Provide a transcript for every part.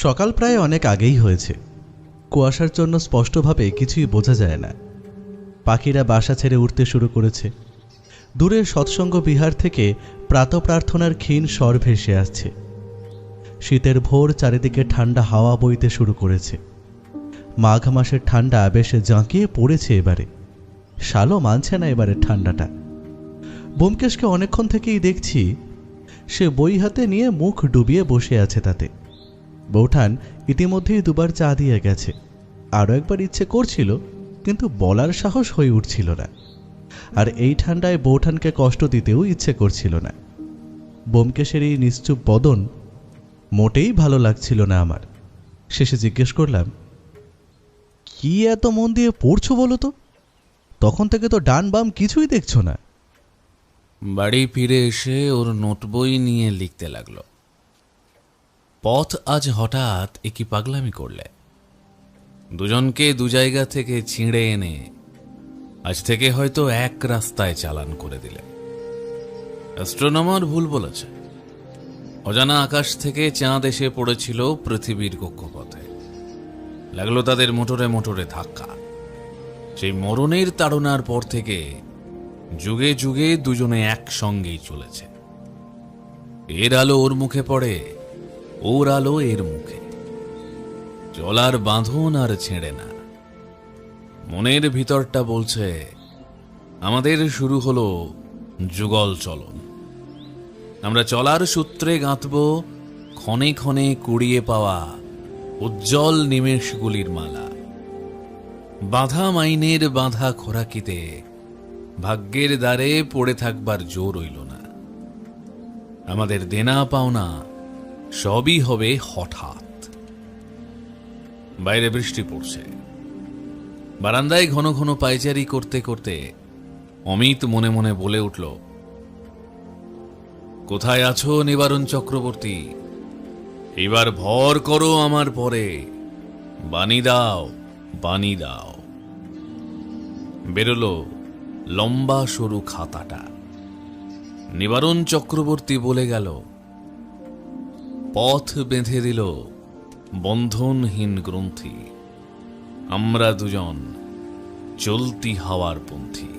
সকাল প্রায় অনেক আগেই হয়েছে। কুয়াশার জন্য স্পষ্টভাবে কিছুই বোঝা যায় না। পাখিরা বাসা ছেড়ে উঠতে শুরু করেছে। দূরের সৎসঙ্গ বিহার থেকে প্রাতঃপ্রার্থনার ক্ষীণ স্বর ভেসে আসছে। শীতের ভোর, চারিদিকে ঠান্ডা হাওয়া বইতে শুরু করেছে। মাঘ মাসের ঠান্ডা বেশ জাঁকিয়ে পড়েছে এবারে। শালও মানছে না এবারের ঠান্ডাটা। ব্যোমকেশকে অনেকক্ষণ থেকেই দেখছি, সে বই হাতে নিয়ে মুখ ডুবিয়ে বসে আছে তাতে। বৌঠান ইতিমধ্যেই দুবার চা দিয়ে গেছে। আরও একবার ইচ্ছে করছিল, কিন্তু বলার সাহস হয়ে উঠছিল না। আর এই ঠান্ডায় বৌঠানকে কষ্ট দিতেও ইচ্ছে করছিল না। ব্যোমকেশের এই নিশ্চুপ বদন মোটেই ভালো লাগছিল না আমার। শেষে জিজ্ঞেস করলাম, কি এত মন দিয়ে পড়ছো বলো তো? তখন থেকে তো ডান বাম কিছুই দেখছো না। বাড়ি ফিরে এসে ওর নোটবই নিয়ে লিখতে লাগলো। পথ আজ হঠাৎ একই পাগলামি করলে। দুজনকে দু জায়গা থেকে ছিঁড়ে এনে আজ থেকে হয়তো এক রাস্তায় চালান করে দিলে। অ্যাস্ট্রোনমার ভুল বলেছে। অজানা আকাশ থেকে চাঁদ এসে পড়েছিল পৃথিবীর কক্ষপথে। লাগলো তাদের মোটরে মোটরে ধাক্কা। সেই মরণের তাড়নার পর থেকে যুগে যুগে দুজনে একসঙ্গেই চলেছে। এর আলো ওর মুখে পড়ে, ওর আলো এর মুখে। চলার বাঁধন আর ছেড়ে না। মনের ভিতরটা বলছে, আমাদের শুরু হলো যুগল চলন। আমরা চলার সূত্রে গাঁথব ক্ষণে ক্ষণে কুড়িয়ে পাওয়া উজ্জ্বল নিমেষগুলির মালা। বাঁধা মাইনের বাঁধা খোরাকিতে ভাগ্যের দ্বারে পড়ে থাকবার জোর রইল না। আমাদের দেনা পাওনা সবই হবে হঠাৎ। বাইরে বৃষ্টি পড়ছে। বারান্দায় ঘন ঘন পায়চারি করতে করতে অমিত মনে মনে বলে উঠল, কোথায় আছো নিবারণ চক্রবর্তী? এবার ভর করো আমার পরে, বাণী দাও, বাণী দাও। বেরোলো লম্বা সরু খাতাটা। নিবারণ চক্রবর্তী বলে গেল, পথ বেঁধে দিল বন্ধনহীন গ্রন্থি। আমরা দুজন চলতি হাওয়ার পন্থী।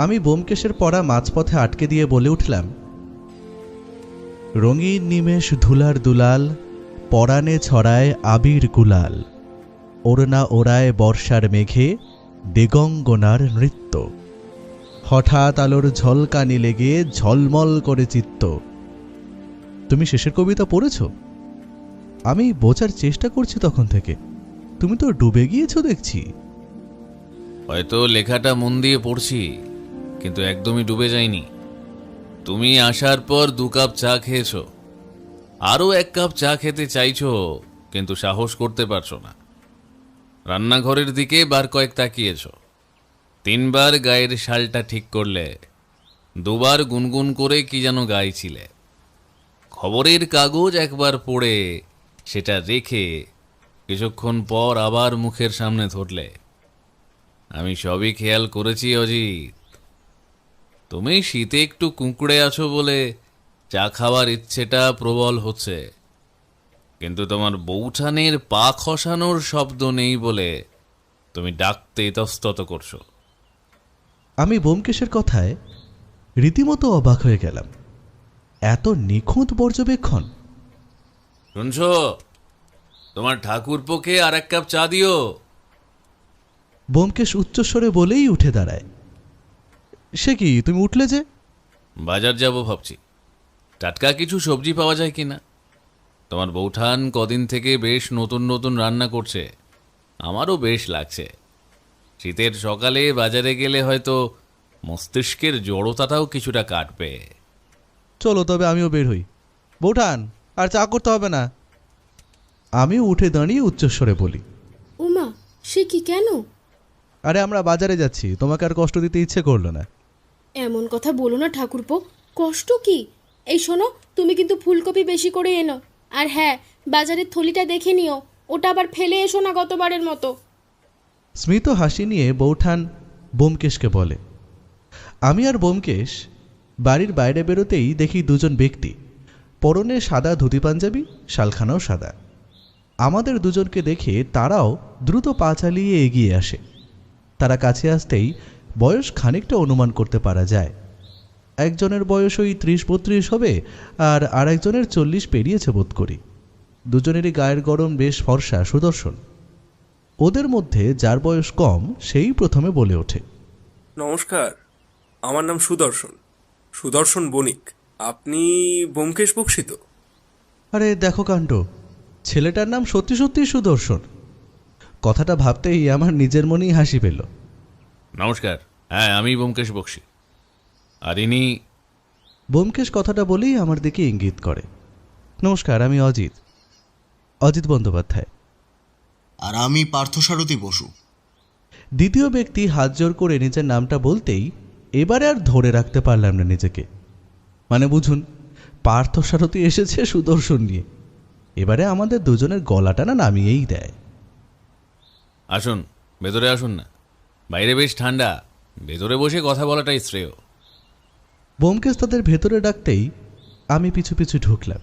আমি ব্যোমকেশের পড়া মাঝপথে আটকে দিয়ে বলে উঠলাম, রঙিন নিমেষ ধুলার দুলাল, পরাণে ছড়ায় আবির গুলাল। ওড়না ওড়ায় বর্ষার মেঘে দিগঙ্গনার নৃত্য। হঠাৎ আলোর ঝলকানি লেগে ঝলমল করে চিত্ত। তুমি শেষের কবিতা পড়েছ? আমি বোঝার চেষ্টা করছি তখন থেকে। তুমি তো ডুবে গিয়েছো দেখছি। হয়তো লেখাটা মন দিয়ে পড়ছি, কিন্তু একদমই ডুবে যায়নি। তুমি আসার পর 2 কাপ চা খেয়েছ, আরো 1 কাপ চা খেতে চাইছো, কিন্তু সাহস করতে পারছো না। রান্নাঘরের দিকে বার কয়েক তাকিয়েছ, 3 বার গায়ের শালটা ঠিক করলে, 2 বার গুনগুন করে কি যেন গাইছিলে। খবরের কাগজ একবার পড়ে সেটা রেখে কিছুক্ষণ পর আবার মুখের সামনে ধরলে। আমি সবই খেয়াল করেছি অজিত। তুমি শীতে একটু কুঁকড়ে আছো বলে চা খাওয়ার ইচ্ছেটা প্রবল হচ্ছে, কিন্তু তোমার বৌঠানের পা খসানোর শব্দ নেই বলে তুমি ডাকতে ইতস্তত করছো। আমি ব্যোমকেশের কথায় রীতিমতো অবাক হয়ে গেলাম। এত নিখুঁত পর্যবেক্ষণ! শুনছো, তোমার ঠাকুরপোকে আর 1 কাপ চা দিও। ব্যোমকেশ উচ্চস্বরে বলেই উঠে দাঁড়ায়। সে কি, তুমি উঠলে যে? বাজার যাব ভাবছি, টাটকা কিছু সবজি পাওয়া যায় কিনা। তোমার বৌঠান কদিন থেকে বেশ নতুন নতুন রান্না করছে, আমারও বেশ লাগছে। শীতের সকালে বাজারে গেলে হয়তো মস্তিষ্কের জড়তাটাও কিছুটা কাটবে। চলো তবে আমিও বের হই। বৌঠান, আর চা করতে হবে না। আমি উঠে দাঁড়িয়ে উচ্চস্বরে বলি, ওমা, সে কি, কেন? আরে আমরা বাজারে যাচ্ছি, তোমাকে আর কষ্ট দিতে ইচ্ছে করলো না। এমন কথা বলো না ঠাকুরপো, কষ্ট কি? এই শোনো, তুমি কিন্তু ফুলকপি বেশি করে এনো। আর হ্যাঁ, বাজারের থলিটা দেখে নিও, ওটা আবার ফেলে এসো না গতবারের মতো। স্মিত হাসি নিয়ে বৌঠান ব্যোমকেশকে বলে। আমি আর ব্যোমকেশ বাড়ির বাইরে বেরোতেই দেখি দুজন ব্যক্তি পরনে সাদা ধুতি পাঞ্জাবি, শালখানাও সাদা। আমাদের দুজনকে দেখে তারাও দ্রুত পা চালিয়ে এগিয়ে আসে। তারা কাছে আসতেই বয়স খানিকটা অনুমান করতে পারা যায়। একজনের বয়স ওই 30-32 হবে, আর আরেকজনের 40 পেরিয়েছে বোধ করি। দুজনেরই গায়ের গরম, বেশ ফর্সা, সুদর্শন। ওদের মধ্যে যার বয়স কম সেই প্রথমে বলে ওঠে, নমস্কার, আমার নাম সুদর্শন, সুদর্শন বণিক। আপনি ব্যোমকেশ বক্সী তো? আরে দেখো কাণ্ড, ছেলেটার নাম সত্যি সত্যি সুদর্শন। কথাটা ভাবতেই আমার নিজের মনেই হাসি পেল। নমস্কার, হ্যাঁ আমি ব্যোমকেশ বক্সী। আর ইনি? ব্যোমকেশ কথাটা বলেই আমার দিকে ইঙ্গিত করে। নমস্কার, আমি অজিত, অজিত বন্দ্যোপাধ্যায়। আর আমি পার্থসারথী বসু। দ্বিতীয় ব্যক্তি হাত জোর করে নিজের নামটা বলতেই এবারে আর ধরে রাখতে পারলাম না নিজেকে। মানে বুঝুন, পার্থসারথী এসেছে সুদর্শন নিয়ে। এবারে আমাদের দুজনের গলাটা না নামিয়েই দেয়। আসুন, ভেতরে আসুন না, বাইরে বেশ ঠান্ডা, ভেতরে বসে কথা বলাটাই শ্রেয়। ব্যোমকেশ তাদের ভেতরে ডাকতেই আমি পিছু পিছু ঢুকলাম।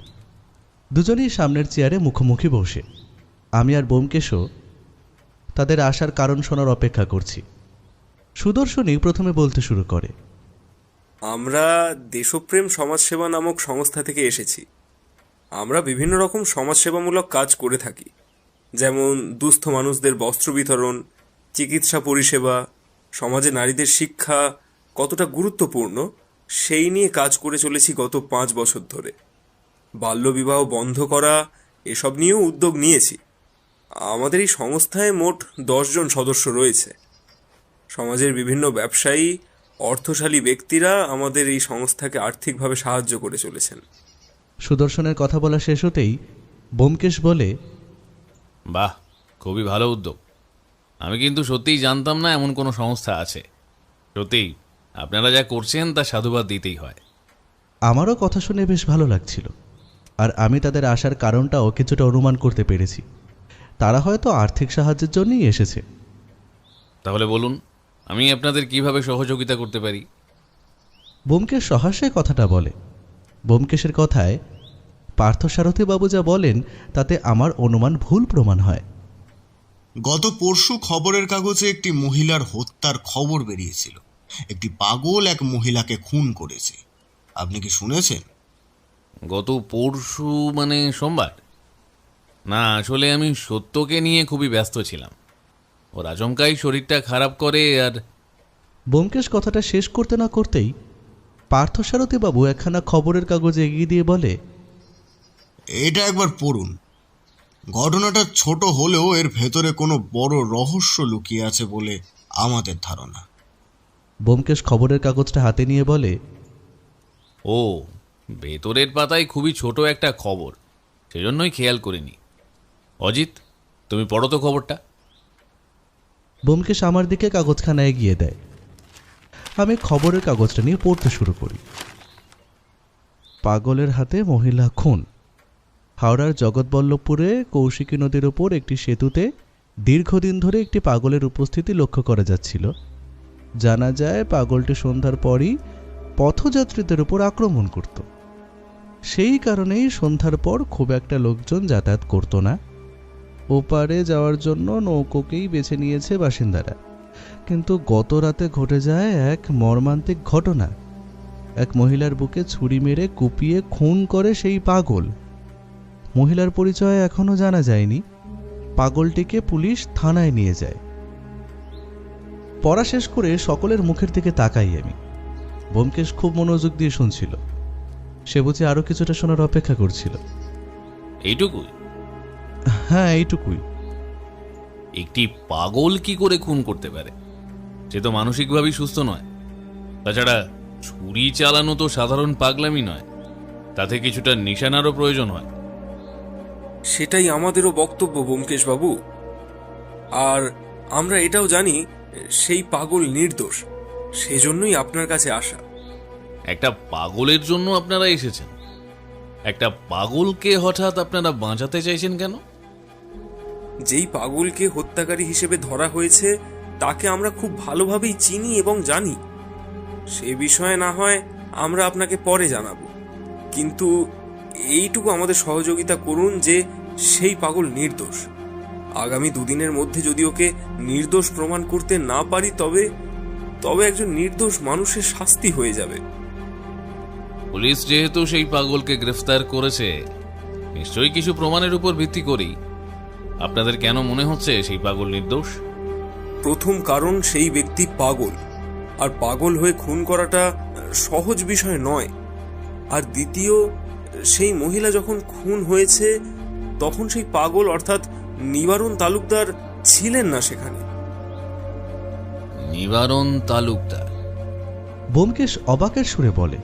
দুজনেই সামনের চেয়ারে মুখোমুখি বসে। আমি আর ব্যোমকেশও তাদের আসার কারণ শোনার অপেক্ষা করছি। সুদর্শনই প্রথমে বলতে শুরু করে, আমরা দেশপ্রেম সমাজসেবা নামক সংস্থা থেকে এসেছি। আমরা বিভিন্ন রকম সমাজসেবামূলক কাজ করে থাকি, যেমন দুস্থ মানুষদের বস্ত্র বিতরণ, চিকিৎসা পরিষেবা, সমাজে নারীদের শিক্ষা কতটা গুরুত্বপূর্ণ সেই নিয়ে কাজ করে চলেছি গত 5 বছর ধরে। বাল্যবিবাহ বন্ধ করা, এসব নিয়েও উদ্যোগ নিয়েছি। আমাদের এই সংস্থায় মোট 10 জন সদস্য রয়েছে। সমাজের বিভিন্ন ব্যবসায়ী, অর্থশালী ব্যক্তিরা আমাদের এই সংস্থাকে আর্থিকভাবে সাহায্য করে চলেছেন। সুদর্শনের কথা বলা শেষ হতেই ব্যোমকেশ বলে, বাহ, খুবই ভালো উদ্যোগ। আমি কিন্তু সত্যিই জানতাম না এমন কোনো সংস্থা আছে। সত্যিই আপনারা যা করছেন তা সাধুবাদ দিতেই হয়। আমারও কথা শুনে বেশ ভালো লাগছিল। আর আমি তাদের আসার কারণটাও কিছুটা অনুমান করতে পেরেছি। তারা হয়তো আর্থিক সাহায্যের জন্যই এসেছে। তাহলে বলুন, আমি আপনাদের কিভাবে সহযোগিতা করতে পারি? ব্যোমকেশ সহাস্যে কথাটা বলে। ব্যোমকেশের কথায় পার্থসারথী বাবু যা বলেন তাতে আমার অনুমান ভুল প্রমাণ হয়। গত পরশু খবরের কাগজে একটি মহিলার হত্যার খবর বেরিয়েছিল। একটি পাগল এক মহিলাকে খুন করেছে। আপনি কি শুনেছেন? গত পরশু মানে সোমবার? না, আসলে আমি সত্যকে নিয়ে খুবই ব্যস্ত ছিলাম। ওর আচমকাই শরীরটা খারাপ করে। আর ব্যোমকেশ কথাটা শেষ করতে না করতেই পার্থসারথী বাবু একখানা খবরের কাগজ এগিয়ে দিয়ে বলে, এটা একবার পড়ুন। ঘটনাটা ছোট হলেও এর ভেতরে কোনো বড় রহস্য লুকিয়ে আছে বলে আমাদের ধারণা। ব্যোমকেশ খবরের কাগজটা হাতে নিয়ে বলে, ও, ভেতরের পাতায় খুবই ছোট একটা খবর, সেজন্যই খেয়াল করিনি। অজিত, তুমি পড়ো তো খবরটা। ব্যোমকেশ আমার দিকে কাগজখানা এগিয়ে দেয়। আমি খবরের কাগজটা নিয়ে পড়তে শুরু করি। পাগলের হাতে মহিলা খুন। হাওড়ার জগৎবল্লভপুরে কৌশিকী নদীর ওপর একটি সেতুতে দীর্ঘদিন ধরে একটি পাগলের উপস্থিতি লক্ষ্য করা যাচ্ছিল। জানা যায় পাগলটি সন্ধ্যার পরই পথযাত্রীদের উপর আক্রমণ করত। সেই কারণেই সন্ধ্যার পর খুব একটা লোকজন যাতায়াত করত না। ওপারে যাওয়ার জন্য নৌকোকেই বেছে নিয়েছে বাসিন্দারা। কিন্তু গত রাতে ঘটে যায় এক মর্মান্তিক ঘটনা। এক মহিলার বুকে ছুরি মেরে কুপিয়ে খুন করে সেই পাগল। মহিলার পরিচয় এখনো জানা যায়নি। পাগলটিকে পুলিশ থানায় নিয়ে যায়। পড়া শেষ করে সকলের মুখের দিকে তাকাই আমি। ব্যোমকেশ খুব মনোযোগ দিয়ে শুনছিল। সে বুঝি আরো কিছুটা শোনার অপেক্ষা করছিল। এইটুকুই? হ্যাঁ, এইটুকুই। একটি পাগল কি করে খুন করতে পারে? সে তো মানসিকভাবেই সুস্থ নয়। তাছাড়া ছুরি চালানো তো সাধারণ পাগলামি নয়, তাতে কিছুটা নিশানারও প্রয়োজন হয়। সেটাই আমাদেরও বক্তব্য ব্যোমকেশ বাবু। আর আমরা এটাও জানি সেই পাগল নির্দোষ, সেজন্যই আপনার কাছে আসা। একটা পাগলের জন্য আপনারা এসেছেন? একটা পাগলকে হঠাৎ আপনারা বাঁচাতে চাইছেন কেন? যেই পাগলকে হত্যাকারী হিসেবে ধরা হয়েছে তাকে আমরা খুব ভালোভাবেই চিনি এবং জানি। সে বিষয়ে না হয় আমরা আপনাকে পরে জানাবো, কিন্তু এইটুকু আমাদের সহযোগিতা করুন যে সেই পাগল নির্দোষ। আগামী দুদিনের মধ্যে যদি ওকে নির্দোষ প্রমাণ করতে না পারি তবে তবে একজন নির্দোষ মানুষের শাস্তি হয়ে যাবে। পুলিশ যেহেতু সেই পাগলকে গ্রেফতার করেছে, নিশ্চয়ই কিছু প্রমাণের উপর ভিত্তি করেই আপনাদের কেন মনে হচ্ছে সেই পাগল নির্দোষ? প্রথম কারণ, সেই ব্যক্তি পাগল, আর পাগল হয়ে খুন করাটা সহজ বিষয় নয়। আর দ্বিতীয়, সেই মহিলা যখন খুন হয়েছে তখন সেই পাগল অর্থাৎ নিবারণ তালুকদার ছিলেন না সেখানে। নিবারণ তালুকদার? ব্যোমকেশ অবাকের সুরে বলে।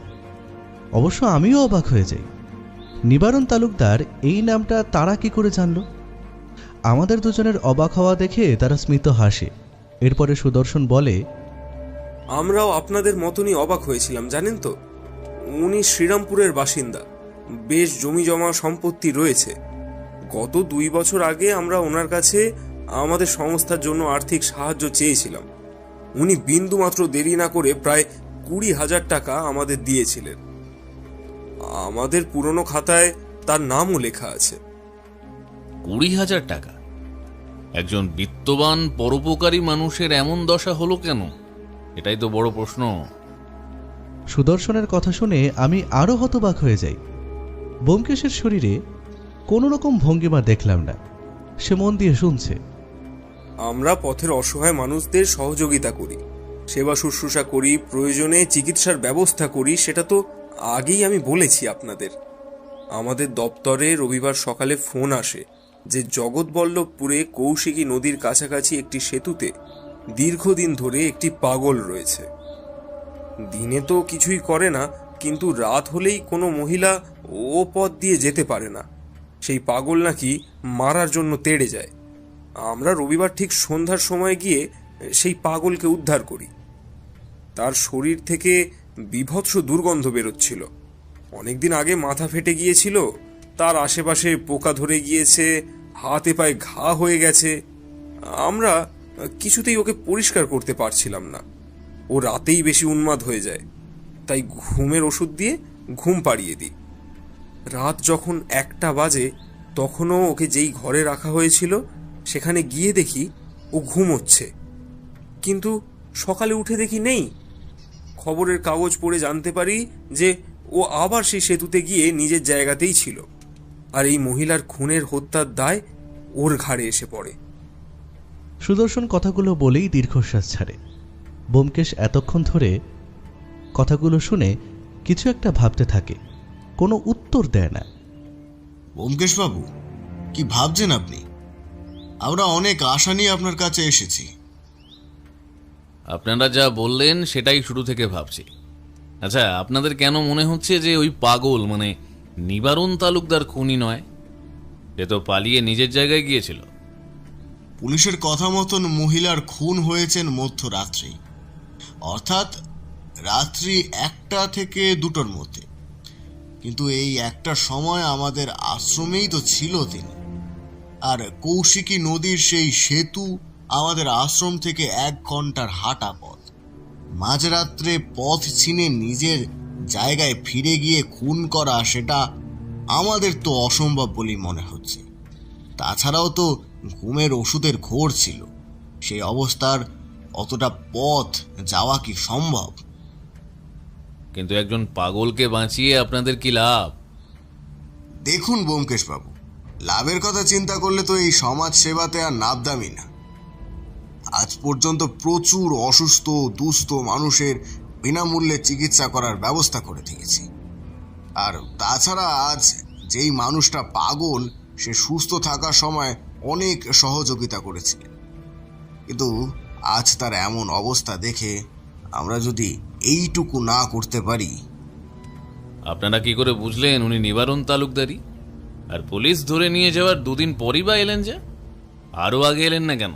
অবশ্য আমিও অবাক হয়ে যাই। নিবারণ তালুকদার এই নামটা তারা কি করে জানল? আমাদের দুজনের অবাক হওয়া দেখে তারা স্মিত হাসে। এরপরে সুদর্শন বলে, আমরাও আপনাদের মতনই অবাক হয়েছিলাম, জানেন তো। উনি শ্রীরামপুরের বাসিন্দা, বেশ জমি জমা সম্পত্তি রয়েছে। গত 2 বছর আগে আমরা ওনার কাছে আমাদের সংস্থার জন্য আর্থিক সাহায্য চেয়েছিলাম। উনি বিন্দু মাত্র দেরি না করে প্রায় 20,000 টাকা আমাদের দিয়েছিলেন। আমাদের পুরনো খাতায় তার নামও লেখা আছে। 20,000 টাকা? একজন বিত্তবান পরোপকারী মানুষের এমন দশা হলো কেন? এটাই তো বড় প্রশ্ন। সুদর্শনের কথা শুনে আমি আরও হতবাক হয়ে যাই। ব্যোমকেশের শরীরে কোনো রকম ভঙ্গিমা দেখলাম না। সে মন দিয়ে শুনছে। আমরা পথের অসহায় মানুষদের সহযোগিতা করি, সেবা শুশ্রূষা করি, প্রয়োজনে চিকিৎসার ব্যবস্থা করি, সেটা তো আগেই আমি বলেছি আপনাদের। আমাদের দপ্তরে রবিবার সকালে ফোন আসে যে জগৎবল্লভপুরে কৌশিকী নদীর কাছাকাছি একটি সেতুতে দীর্ঘদিন ধরে একটি পাগল রয়েছে। দিনে তো কিছুই করে না, কিন্তু রাত হলেই কোনো মহিলা ও পথ দিয়ে যেতে পারে না। সেই পাগল নাকি মারার জন্য তেড়ে যায়। আমরা রবিবার ঠিক সন্ধ্যার সময় গিয়ে সেই পাগলকে উদ্ধার করি। তার শরীর থেকে বীভৎস দুর্গন্ধ বেরোচ্ছিল। অনেকদিন আগে মাথা ফেটে গিয়েছিল, তার আশেপাশে পোকা ধরে গিয়েছে, হাতে পায়ে ঘা হয়ে গেছে। আমরা কিছুতেই ওকে পরিষ্কার করতে পারছিলাম না। ও রাতেই বেশি উন্মাদ হয়ে যায়, তাই ঘুমের ওষুধ দিয়ে ঘুম পাড়িয়ে দিই। রাত যখন 1টা বাজে, তখনও ওকে যেই ঘরে রাখা হয়েছিল সেখানে গিয়ে দেখি ও ঘুমোচ্ছে, কিন্তু সকালে উঠে দেখি নেই। খবরের কাগজ পড়ে জানতে পারি যে ও আবার সেই সেতুতে গিয়ে নিজের জায়গাতেই ছিল, আর এই মহিলার খুনের হত্যার দায় ওর ঘাড়ে এসে পড়ে। সুদর্শন কথাগুলো বলেই দীর্ঘশ্বাস ছাড়ে। ব্যোমকেশ এতক্ষণ ধরে কথাগুলো শুনে কিছু একটা ভাবতে থাকে, কোনো উত্তর দেয় না। ব্যোমকেশ বাবু, কি ভাবছেন আপনি? আমরা অনেক আশা নিয়ে আপনার কাছে এসেছি। আপনারা যা বললেন সেটাই শুরু থেকে ভাবছি। আচ্ছা, আপনাদের কেন মনে হচ্ছে যে ওই পাগল মানে নিবারণ তালুকদার খুনি নয়? সে তো পালিয়ে নিজের জায়গায় গিয়েছিল। পুলিশের কথা মতন মহিলার খুন হয়েছেন মধ্যরাত্রি, অর্থাৎ রাত্রি 1টা থেকে 2টোর মধ্যে। কিন্তু এই একটা সময় আমাদের আশ্রমেই তো ছিল তিনি। আর কৌশিকী নদীর সেই সেতু আমাদের আশ্রম থেকে 1 ঘন্টার হাঁটা পথ। মাঝরাত্রে পথ চিনে নিজের জায়গায় ফিরে গিয়ে খুন করা, সেটা আমাদের তো অসম্ভব বলেই মনে হচ্ছে। তাছাড়াও তো ঘুমের ওষুধের ঘোর ছিল। সেই অবস্থার অতটা পথ যাওয়া কি সম্ভব? কিন্তু একজন পাগলকে বাঁচিয়ে আপনাদের কি লাভ? দেখুন ব্যোমকেশ বাবু, লাভের কথা চিন্তা করলে তো এই সমাজ সেবাতে আর নাবদামি না। আজ পর্যন্ত প্রচুর অসুস্থ দুস্থ মানুষের বিনামূল্যে চিকিৎসা করার ব্যবস্থা করে দিয়েছি। আর তাছাড়া আজ যেই মানুষটা পাগল, সে সুস্থ থাকার সময় অনেক সহযোগিতা করেছিলেন। কিন্তু আজ তার এমন অবস্থা দেখে আমরা যদি এইটুকু না করতে পারি। আপনারা কি করে বুঝলেন উনি নিবারণ তালুকদারই? আর পুলিশ ধরে নিয়ে যাওয়ার 2 দিন পরই বা এলেন যে? আরও আগে এলেন না কেন?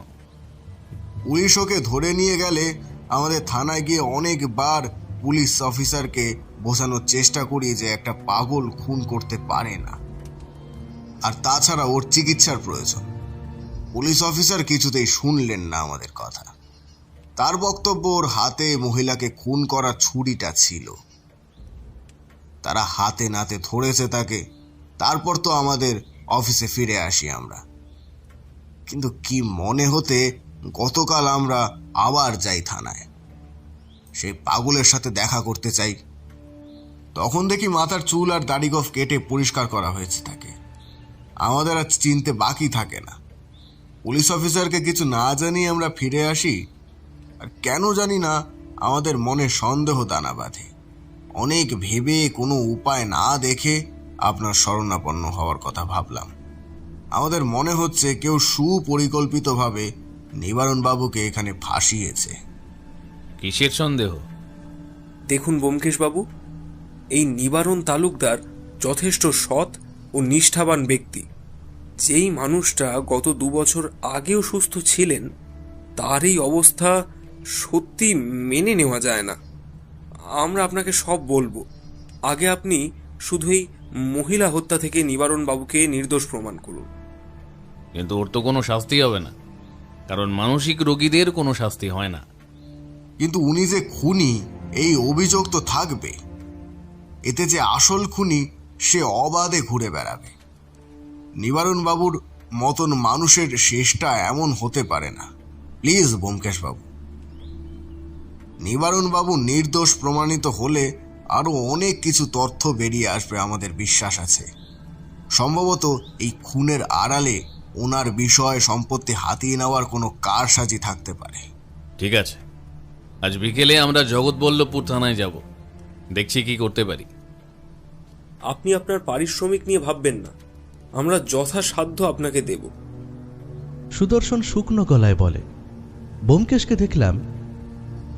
পুলিশ ওকে ধরে নিয়ে গেলে আমাদের থানায় গিয়ে অনেকবার পুলিশ অফিসারকে বোঝানোর চেষ্টা করি যে একটা পাগল খুন করতে পারে না, আর তাছাড়া ওর চিকিৎসার প্রয়োজন। পুলিশ অফিসার কিছুতেই শুনলেন না আমাদের কথা। তার বক্তব্য ওর হাতে মহিলাকে খুন করার ছুরিটা ছিল। তারা হাতে নাতে ধরেছে তাকে, তারপর তো আমাদের অফিসে ফিরে আসি আমরা। কিন্তু কি মনে হতে গতকাল আমরা আবার যাই থানায়, সেই পাগলের সাথে দেখা করতে চাই। তখন দেখি মাথার চুল আর দাড়ি গোঁফ কেটে পরিষ্কার করা হয়েছে তাকে। আমাদের আর চিনতে বাকি থাকে না। পুলিশ অফিসারকে কিছু না জানিয়ে আমরা ফিরে আসি, আর কেন জানি না আমাদের মনে সন্দেহ দানা বাঁধে। অনেক ভেবে কোনো উপায় না দেখে আপনার শরণাপন্ন হওয়ার কথা ভাবলাম। আমাদের মনে হচ্ছে কেউ সুপরিকল্পিতভাবে নিবারণবাবুকে এখানে ফাঁসিয়েছে। কিসের সন্দেহ? দেখুন ব্যোমকেশবাবু, এই নিবারণ তালুকদার যথেষ্ট সৎ ও নিষ্ঠাবান ব্যক্তি। যেই মানুষটা গত 2 বছর আগেও সুস্থ ছিলেন, তার এই অবস্থা সত্যি মেনে নেওয়া যায় না। আমরা আপনাকে সব বলবো। আগে আপনি শুধু এই মহিলা হত্যা থেকে নিবারণ বাবুকে নির্দোষ প্রমাণ করুন। কিন্তু ওর তো কোনো শাস্তি হবে না, কারণ মানসিক রোগীদের কোনো শাস্তি হয় না। কিন্তু উনি যে খুনি এই অভিযোগ তো থাকবে। এতে যে আসল খুনি সে অবাধে ঘুরে বেড়াবে। নিবারণবাবুর মতন মানুষের শেষটা এমন হতে পারে না। প্লিজ ব্যোমকেশবাবু, নিবারণবাবু নির্দোষ প্রমাণিত হলে আরো অনেক কিছু তথ্য বেরিয়ে আসবে, আমাদের বিশ্বাস আছে। সম্ভবত এই খুনের আড়ালে ওনার বিষয় সম্পত্তি হাতিয়ে নেওয়ার কোনো কারসাজি থাকতে পারে। ঠিক আছে, আজ বিকেলে আমরা জগৎবল্লভপুর থানায় যাব, দেখছি কি করতে পারি। আপনি আপনার পারিশ্রমিক নিয়ে ভাববেন না, আমরা যথাসাধ্য আপনাকে দেব। সুদর্শন শুকনো গলায় বলে। ব্যোমকেশকে দেখলাম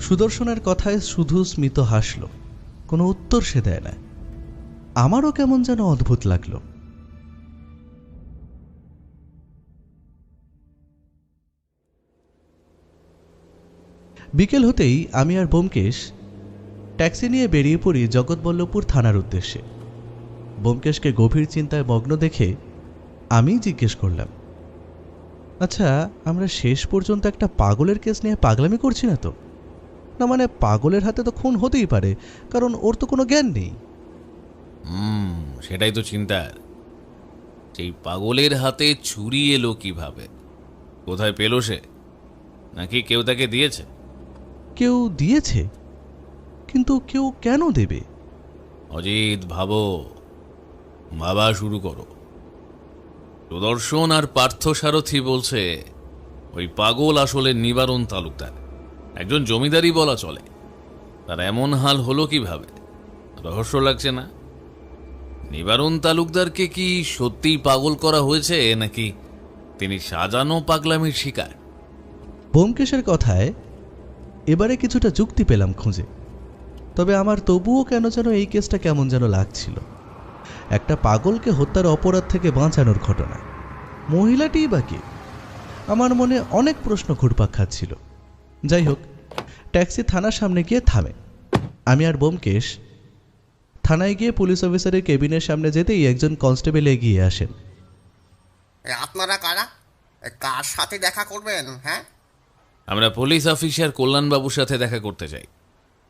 সুদর্শনের কথায় শুধু স্মিত হাসল, কোনো উত্তর সে দেয় না। আমারও কেমন যেন অদ্ভুত লাগলো। বিকেল হতেই আমি আর ব্যোমকেশ ট্যাক্সি নিয়ে বেরিয়ে পড়ি জগৎবল্লভপুর থানার উদ্দেশ্যে। ব্যোমকেশকে গভীর চিন্তায় মগ্ন দেখে আমি জিজ্ঞেস করলাম, আচ্ছা, আমরা শেষ পর্যন্ত একটা পাগলের কেস নিয়ে পাগলামি করছি না তো? না মানে পাগলের হাতে তো খুন হতেই পারে, কারণ ওর তো কোনো জ্ঞান নেই। সেটাই তো চিন্তার। সেই পাগলের হাতে ছুরি এলো কিভাবে? কোথায় পেল সে? নাকি কেউ তাকে দিয়েছে? কেউ দিয়েছে, কিন্তু কেউ কেন দেবে? অজিত, ভাবা শুরু করো। সুদর্শন আর পার্থসারথী বলছে ওই পাগল আসলে নিবারণ তালুকদার, একজন জমিদারই বলা চলে। তার এমন হাল হলো কিভাবে? রহস্য লাগছে না? নিবারণ তালুকদারকে কি সত্যিই পাগল করা হয়েছে, নাকি তিনি সাজানো পাগলামির শিকার? ব্যোমকেশের কথায় এবারে কিছুটা যুক্তি পেলাম খুঁজে। তবে আমার তবুও কেন যেন এই কেসটা কেমন যেন লাগছিল। একটা পাগলকে হত্যার অপরাধ থেকে বাঁচানোর ঘটনা, মহিলাটিই বা কে? আমার মনে অনেক প্রশ্ন ঘুরপাক খাচ্ছিল। যাই হোক, ট্যাক্সি থানার সামনে গিয়ে থামে। আমি আর ব্যোমকেশ থানায় গিয়ে পুলিশ অফিসারের কেবিনের সামনে যেতেই একজন কনস্টেবল এগিয়ে আসেন। আপনারা কারা? কার সাথে দেখা করবেন? হ্যাঁ, আমরা পুলিশ অফিসার কল্যাণবাবুর সাথে দেখা করতে চাই।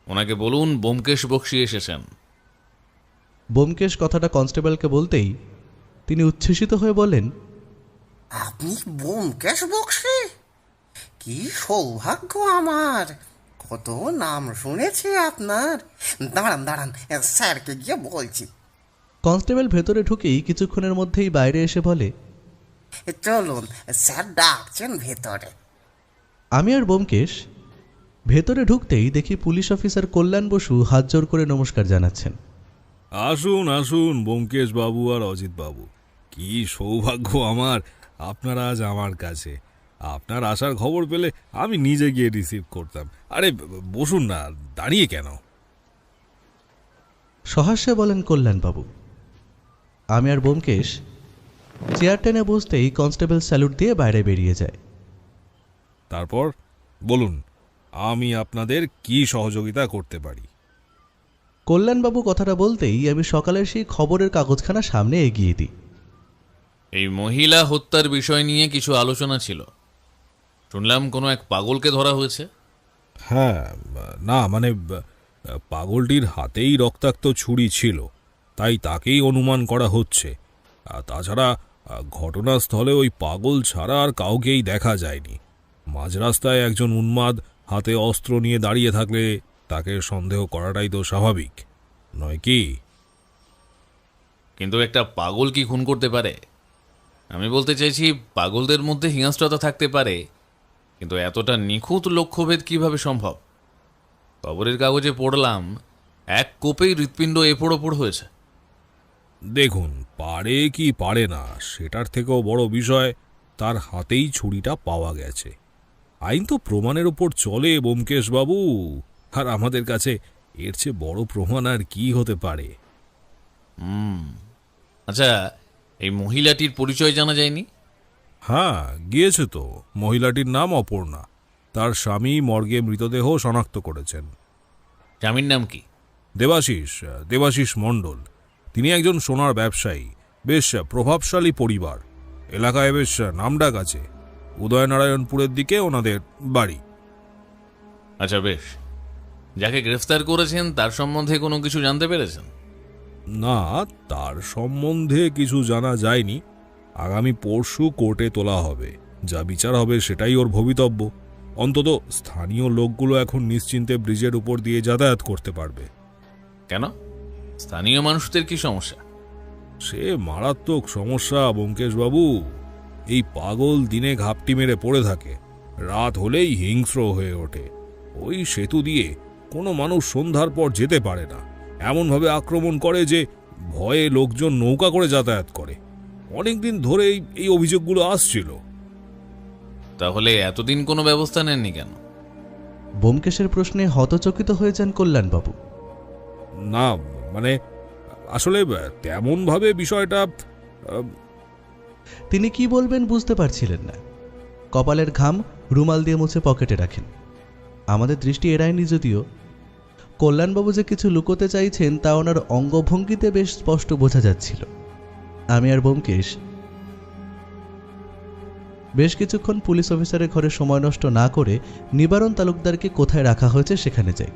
ওনাকে বলুন ব্যোমকেশ বক্সী এসেছেন। ব্যোমকেশ কথাটা কনস্টেবলকে বলতেই তিনি উচ্ছ্বসিত হয়ে বলেন, আপনি ব্যোমকেশ বক্সী? কি সৌভাগ্য আমার! কত নাম শুনেছি আপনার। দাঁড়ান, স্যারকে গিয়ে বলছি। কনস্টেবল ভেতরে ঢুকেই কিছুক্ষণের মধ্যেই বাইরে এসে বলে, চলুন, স্যার ডাকছেন ভেতরে। আমি আর ব্যোমকেশ ভেতরে ঢুকতেই দেখি পুলিশ অফিসার কল্যাণ বসু হাত জোর করে নমস্কার জানাচ্ছেন। আসুন আসুন ব্যোমকেশ বাবু আর অজিত বাবু, কি সৌভাগ্য আমার আপনারা আজ আমার কাছে। আপনার আসার খবর পেলে আমি নিজে গিয়ে রিসিভ করতাম। আরে বসুন না, দাঁড়িয়ে কেন? সহাস্যে বলেন কল্যাণবাবু। আমি আর ব্যোমকেশ চেয়ার টেনে বসতেই কনস্টেবল স্যালুট দিয়ে বাইরে বেরিয়ে যায়। তারপর বলুন, আমি আপনাদের কি সহযোগিতা করতে পারি? কল্যাণবাবু কথাটা বলতেই আমি সকালের সেই খবরের কাগজখানা সামনে এগিয়ে দিই। এই মহিলা হত্যার বিষয় নিয়ে কিছু আলোচনা ছিল, শুনলাম কোনো এক পাগলকে ধরা হয়েছে। হ্যাঁ, না মানে পাগলটির হাতেই রক্তাক্ত ছুরি ছিল, তাই তাকেই অনুমান করা হচ্ছে। আর তাছাড়া ঘটনাস্থলে ওই পাগল ছাড়া আর কাউকেই দেখা যায়নি। মাঝ রাস্তায় একজন উন্মাদ হাতে অস্ত্র নিয়ে দাঁড়িয়ে থাকলে তাকে সন্দেহ করাটাই তো স্বাভাবিক, নয় কি? কিন্তু একটা পাগল কি খুন করতে পারে? আমি বলতে চাইছি, পাগলদের মধ্যে হিংস্রতা থাকতে পারে, কিন্তু এতটা নিখুঁত লক্ষ্যভেদ কিভাবে সম্ভব? খবরের কাগজে পড়লাম এক কোপেই হৃৎপিণ্ড এপড় ওপড় হয়েছে। দেখুন, পারে কি পারে না সেটার থেকেও বড় বিষয় তার হাতেই ছুরিটা পাওয়া গেছে। আইন তো প্রমাণের উপর চলে ব্যোমকেশবাবু, আর আমাদের কাছে এর চেয়ে বড় প্রমাণ আর কি হতে পারে? আচ্ছা, এই মহিলাটির পরিচয় জানা যায়নি? হ্যাঁ, গিয়েছে তো। মহিলাটির নাম অপর্ণা। তার স্বামী মর্গে মৃতদেহ শনাক্ত করেছেন। স্বামীর নাম কি? দেবাশিস মণ্ডল। তিনি একজন সোনার ব্যবসায়ী, বেশ প্রভাবশালী পরিবার। এলাকায় বেশ নামডাক আছে। উদয়নারায়ণপুরের দিকে ওনাদের বাড়ি। আচ্ছা বেশ, যাকে গ্রেফতার করেছেন তার সম্বন্ধে কোনো কিছু জানতে পেরেছেন? না, তার সম্বন্ধে কিছু জানা যায়নি। আগামী পরশু কোর্টে তোলা হবে। যা বিচার হবে সেটাই ওর ভবিতব্য। অন্তত স্থানীয় লোকগুলো এখন নিশ্চিন্তে ব্রিজের উপর দিয়ে যাতায়াত করতে পারবে। কেন? স্থানীয় মানুষদের কি সমস্যা? সে মারাত্মক সমস্যা ব্যোমকেশবাবু। এই পাগল দিনে ঘাপটি মেরে পড়ে থাকে, রাত হলেই হিংস্র হয়ে ওঠে। ওই সেতু দিয়ে কোনো মানুষ সন্ধ্যার পর যেতে পারে না। এমনভাবে আক্রমণ করে যে ভয়ে লোকজন নৌকা করে যাতায়াত করে। অনেকদিন ধরেই এই অভিযোগগুলো আসছিল। তাহলে এতদিন কোনো ব্যবস্থা নেননি কেন? ব্যোমকেশের প্রশ্নে হতচকিত হয়ে যান কল্যাণবাবু। না, মানে আসলে তেমনভাবে বিষয়টা তিনি কি বলবেন বুঝতে পারছিলেন না। কপালের ঘাম রুমাল দিয়ে মুছে পকেটে রাখেন। আমাদের দৃষ্টি এড়ায়নি যদিও। কল্যাণবাবু যে কিছু লুকোতে চাইছেন তা ওনার অঙ্গভঙ্গিতে বেশ স্পষ্ট বোঝা যাচ্ছিল। আমি আর ব্যোমকেশ বেশ কিছুক্ষণ পুলিশ অফিসারের ঘরে সময় নষ্ট না করে নিবারণ তালুকদারকে কোথায় রাখা হয়েছে সেখানে যাই।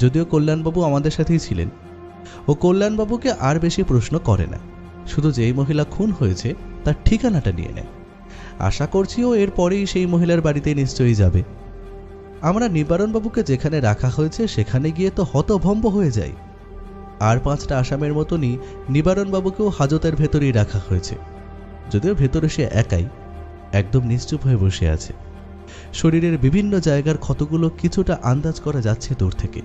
যদিও কল্যাণবাবু আমাদের সাথেই ছিলেন, ও কল্যাণবাবুকে আর বেশি প্রশ্ন করে না, শুধু যেই মহিলা খুন হয়েছে তার ঠিকানাটা নিয়ে নেয়। আশা করছি ও এরপরেই সেই মহিলার বাড়িতে নিশ্চয়ই যাবে। আমরা নিবারণবাবুকে যেখানে রাখা হয়েছে সেখানে গিয়ে তো হতভম্ব হয়ে যাই। আর 5টা আসামের মতনই নিবারণবাবুকেও হাজতের ভেতরেই রাখা হয়েছে। যদিও ভেতরে সে একাই, একদম নিশ্চুপ হয়ে বসে আছে। শরীরের বিভিন্ন জায়গার ক্ষতগুলো কিছুটা আন্দাজ করা যাচ্ছে দূর থেকে।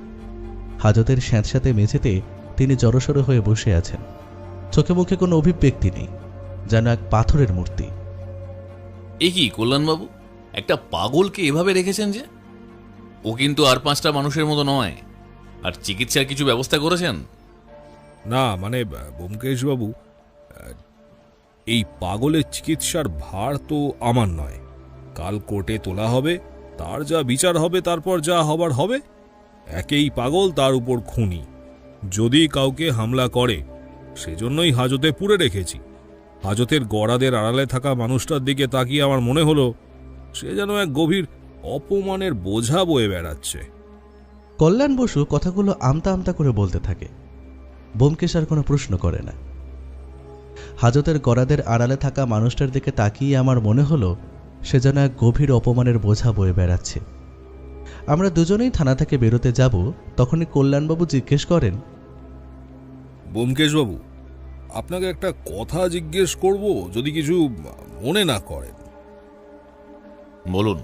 হাজতের স্যাঁতস্যাঁতে মেঝেতে তিনি জড়সড় হয়ে বসে আছেন। চোখে মুখে কোনো অভিব্যক্তি নেই, যেন এক পাথরের মূর্তি। এ কি কল্যাণবাবু, একটা পাগলকে এভাবে রেখেছেন যে? ও কিন্তু আর 5টা মানুষের মতো নয়। আর চিকিৎসার কিছু ব্যবস্থা করেছেন? না, মানে ব্যোমকেশবাবু, এই পাগলের চিকিৎসার ভার তো আমার নয়। কাল কোর্টে তোলা হবে, তার যা বিচার হবে, তারপর যা হবার হবে। একেই পাগল, তার উপর খুনি। যদি কাউকে হামলা করে, সেজন্যই হাজতে পুরে রেখেছি। হাজতের গড়াদের আড়ালে থাকা মানুষটার দিকে তাকিয়ে আমার মনে হলো সে যেন এক গভীর অপমানের বোঝা বয়ে বেড়াচ্ছে। কল্যাণ বসু কথাগুলো আমতা আমতা করে বলতে থাকে। ব্যোমকেশ আর কোনো প্রশ্ন করে না। হাজতের গড়াদের আড়ালে থাকা মানুষটার দিকে তাকিয়ে আমার মনে হলো সে যেন এক গভীর অপমানের বোঝা বয়ে বেড়াচ্ছে। আমরা দুজনেই থানা থেকে বেরোতে যাব, তখনই কল্যাণবাবু জিজ্ঞেস করেন, ব্যোমকেশবাবু, আপনাকে একটা কথা জিজ্ঞেস করব, যদি কিছু মনে না করেন। বলুন।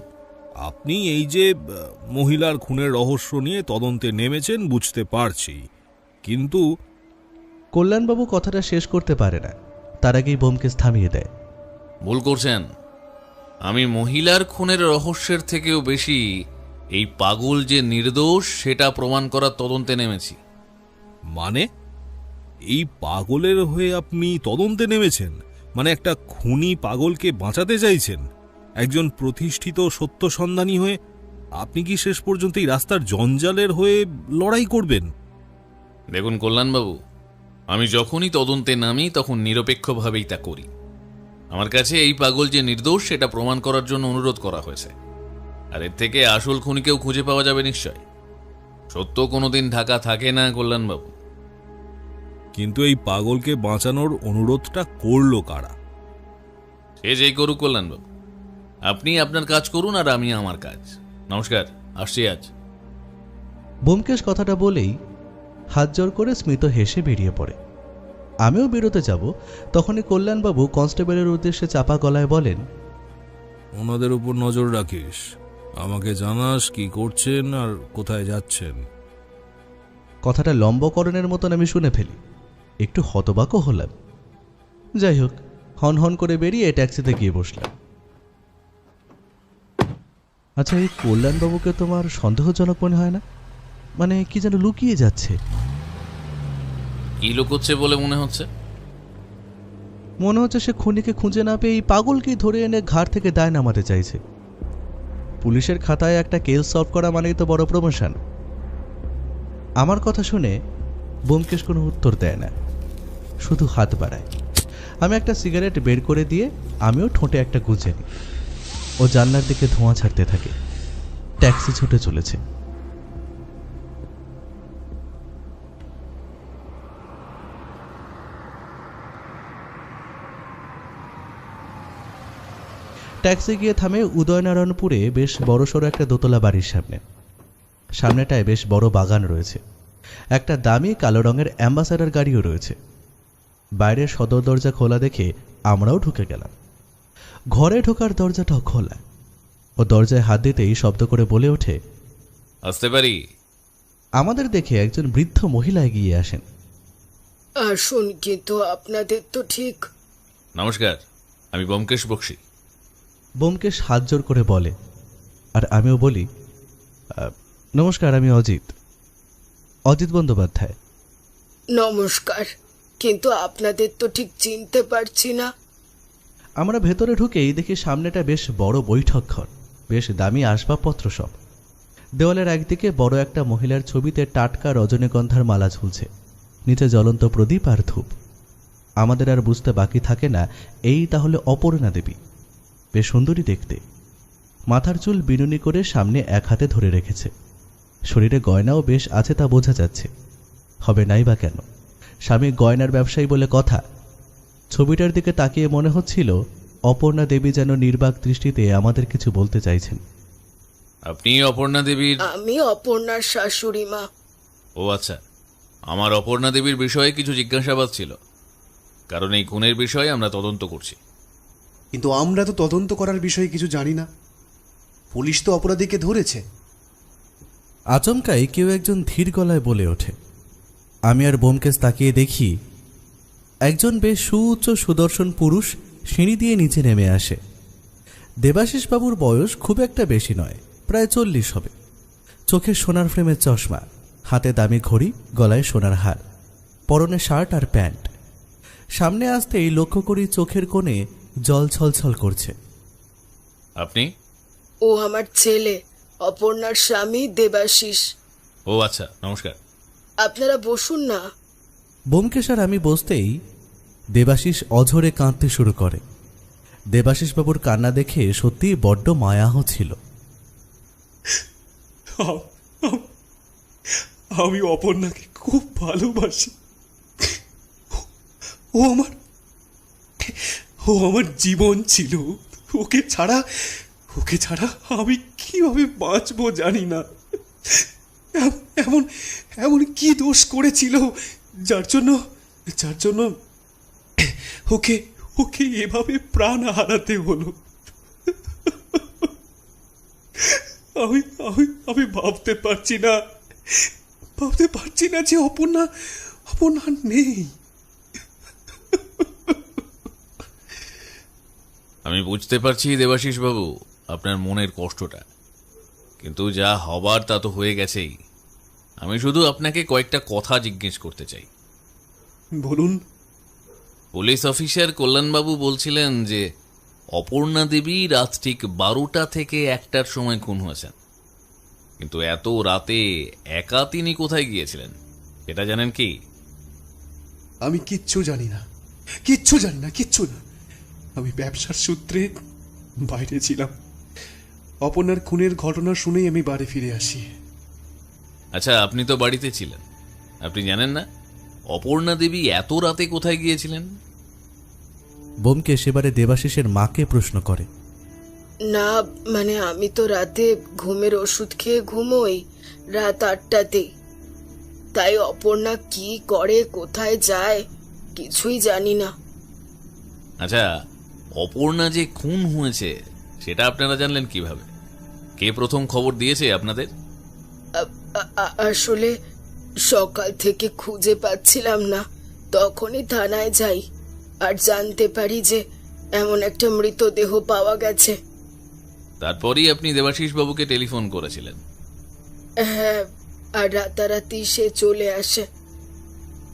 আপনি এই যে মহিলার খুনের রহস্য নিয়ে তদন্তে নেমেছেন বুঝতে পারছি, কিন্তু কল্যাণবাবু কথাটা শেষ করতে পারে না, তার আগেই ব্যোমকেশ থামিয়ে দেয়। ভুল করছেন। আমি মহিলার খুনের রহস্যের থেকেও বেশি এই পাগল যে নির্দোষ সেটা প্রমাণ করার তদন্তে নেমেছি। মানে এই পাগলের হয়ে আপনি তদন্তে নেমেছেন? মানে একটা খুনি পাগলকে বাঁচাতে চাইছেন? একজন প্রতিষ্ঠিত সত্য সন্ধানী হয়ে আপনি কি শেষ পর্যন্ত এই রাস্তার জঞ্জালের হয়ে লড়াই করবেন? দেখুন কল্যাণবাবু, আমি যখনই তদন্তে নামি তখন নিরপেক্ষভাবেই তা করি। আমার কাছে এই পাগল যে নির্দোষ সেটা প্রমাণ করার জন্য অনুরোধ করা হয়েছে। আর এর থেকে আসল খুনিকেও খুঁজে পাওয়া যাবে নিশ্চয়। সত্য কোনোদিন ঢাকা থাকে না কল্যাণবাবু। কিন্তু এই পাগলকে বাঁচানোর অনুরোধটা করলো কারা? সে যেই করুক কল্যাণবাবু, আপনি আপনার কাজ করুন আর আমি আমার কাজ। নমস্কার, আসছি আজ। ব্যোমকেশ কথাটা বলেই হাত জোর করে স্মিত হেসে বেরিয়ে পড়ে। আমিও বেরোতে যাব, তখনই কল্যাণবাবু কনস্টেবলের উদ্দেশ্যে চাপা গলায় বলেন, ওনাদের উপর নজর রাখিস, আমাকে জানাস কি করছেন আর কোথায় যাচ্ছেন। কথাটা লম্বকরণের মতন আমি শুনে ফেলি, একটু হতবাকও হলাম। যাই হোক, হন হন করে বেরিয়ে ট্যাক্সিতে গিয়ে বসলাম। আচ্ছা, এই কল্যাণবাবুকে তোমার সন্দেহজনক মনে হয় না? মানে কি যেন লুকিয়ে যাচ্ছে। কি লুকোচ্ছে বলে মনে হচ্ছে? মনে হচ্ছে সে খুনিকে খুঁজে না পেয়ে এই পাগলকেই ধরে এনে ঘাট থেকে দায় নামাতে চাইছে। পুলিশের খাতায় একটা কেস সলভ করা মানেই তো বড় প্রমোশন। আমার কথা শুনে ব্যোমকেশ কোনো উত্তর দেয় না, শুধু হাত বাড়ায়। আমি একটা সিগারেট বের করে দিয়ে আমিও ঠোঁটে একটা গুঁজে নিই। ও জানলার দিকে ধোঁয়া ছাড়তে থাকে। ট্যাক্সি ছুটে চলেছে। ট্যাক্সি গিয়ে থামে উদয়নারায়ণপুরে বেশ বড়সড় একটা দোতলা বাড়ির সামনে। সামনেটায় বেশ বড় বাগান রয়েছে। একটা দামি কালো রঙের অ্যাম্বাসাডার গাড়িও রয়েছে। বাইরের সদর দরজা খোলা দেখে আমরাও ঢুকে গেলাম। ঘরে ঢোকার দরজাটাও খোলা। ও দরজায় হাত দিতেই শব্দ করে বলে ওঠে, আসতে পারি? আমাদের দেখে একজন বৃদ্ধ মহিলা এগিয়ে আসেন। আসুন, কিন্তু আপনাদের তো ঠিক। নমস্কার, আমি ব্যোমকেশ বক্সী। ব্যোমকেশ হাত জোর করে বলে, আর আমিও বলি, নমস্কার, আমি অজিত বন্দ্যোপাধ্যায়। নমস্কার, কিন্তু আপনাদের তো ঠিক চিনতে পারছি না। আমরা ভেতরে ঢুকেই দেখি সামনেটা বেশ বড় বৈঠক ঘর, বেশ দামি আসবাবপত্র সব। দেওয়ালের একদিকে বড় একটা মহিলার ছবিতে টাটকা রজনীগন্ধার মালা ঝুলছে, নিচে জ্বলন্ত প্রদীপ আর ধূপ। আমাদের আর বুঝতে বাকি থাকে না এই তাহলে অপর্ণা দেবী। বেশ সুন্দরী দেখতে। মাথার চুল বিনুনি করে সামনে এক হাতে ধরে রেখেছে। শরীরে গয়নাও বেশ আছে, তা বোঝা যাচ্ছে। হবে নাই বা কেন, স্বামী গয়নার ব্যবসায়ী বলে কথা। ছবিটার দিকে তাকিয়ে মনে হচ্ছিল অপর্ণা দেবী যেন নির্বাক দৃষ্টিতে আমাদের কিছু বলতে চাইছেন। আপনি অপর্ণা দেবীর? আমি অপর্ণার শাশুড়ি মা। ও আচ্ছা, আমার অপর্ণা দেবীর বিষয়ে কিছু জিজ্ঞাসাবাদ ছিল, কারণ এই খুনের বিষয়ে আমরা তদন্ত করছি। কিন্তু আমরা তো তদন্ত করার বিষয়ে কিছু জানি না। পুলিশ তো অপরাধীকে ধরেছে। আচমকাই কেউ একজন ধীর গলায় বলে ওঠে। আমি আর ব্যোমকেশ তাকিয়ে দেখি একজন বেশ সুউচ্চ সুদর্শন পুরুষ সিঁড়ি দিয়ে নিচে নেমে আসে। দেবাশিস বাবুর বয়স খুব একটা বেশি নয়, প্রায় 40 হবে। চোখে সোনার ফ্রেমের চশমা, হাতে দামি ঘড়ি, গলায় সোনার হার, পরনে শার্ট আর প্যান্ট। সামনে আসতেই লক্ষ্য করি চোখের কোণে জল ছলছল করছে। আপনি? ও আমার ছেলে, অপর্ণার স্বামী দেবাশিস। ও আচ্ছা, নমস্কার। আপনারা বসুন না। ব্যোমকেশ আর আমি বসতেই দেবাশিস অঝরে কাঁদতে শুরু করে। দেবাশিস বাবুর কান্না দেখে সত্যিই বড্ড মায়া হচ্ছিল। আমি অপর্ণাকে খুব ভালোবাসি। ও আমার জীবন ছিল। ওকে ছাড়া আমি কিভাবে বাঁচবো জানি না। এমন কি দোষ করেছিল যার জন্য ওকে এভাবে প্রাণ হারাতে হলো। আমি ভাবতে পারছি না যে অপর্ণা নেই। আমি বুঝতে পারছি দেবাশিস বাবু আপনার মনের কষ্টটা, কিন্তু যা হবার তা তো হয়ে গেছেই। আমি শুধু আপনাকে কয়েকটা কথা জিজ্ঞেস করতে চাই। বলুন। পুলিশ অফিসার কল্যাণবাবু বলছিলেন যে অপর্ণা দেবী রাত ঠিক 12টা থেকে 1টার সময় খুন হয়েছেন, কিন্তু এত রাতে একা তিনি কোথায় গিয়েছিলেন এটা জানেন কি? আমি কিচ্ছু জানি না। আমি ব্যবসার সূত্রে বাইরে ছিলাম। অপর্ণার খুনের ঘটনা শুনেই আমি বাড়ি ফিরে আসি। আচ্ছা, আপনি তো বাড়িতে ছিলেন, আপনি জানেন না অপর্ণা দেবী এত রাতে কোথায় গিয়েছিলেন? ব্যোমকেশ এবারে দেবাশিসের মাকে প্রশ্ন করে। না মানে আমি তো রাতে ঘুমের ওষুধ খেয়ে ঘুমোই রাত 8টাতে। তাই অপর্ণা কি করে কোথায় যায় কিছুই জানি না। আচ্ছা, অপর্ণা যে খুন হয়েছে সেটা আপনারা জানলেন কিভাবে? কে প্রথম খবর দিয়েছে আপনাদের? আসলে সকাল থেকে খুঁজে পাচ্ছিলাম না, তখনই থানায় যাই আর জানতে পারি যে এমন একটা মৃতদেহ পাওয়া গেছে। তারপরই আপনি দেবাশিস বাবুকে টেলিফোন করেছিলেন? হ্যাঁ, আর রাতারাতি সে চলে আসে।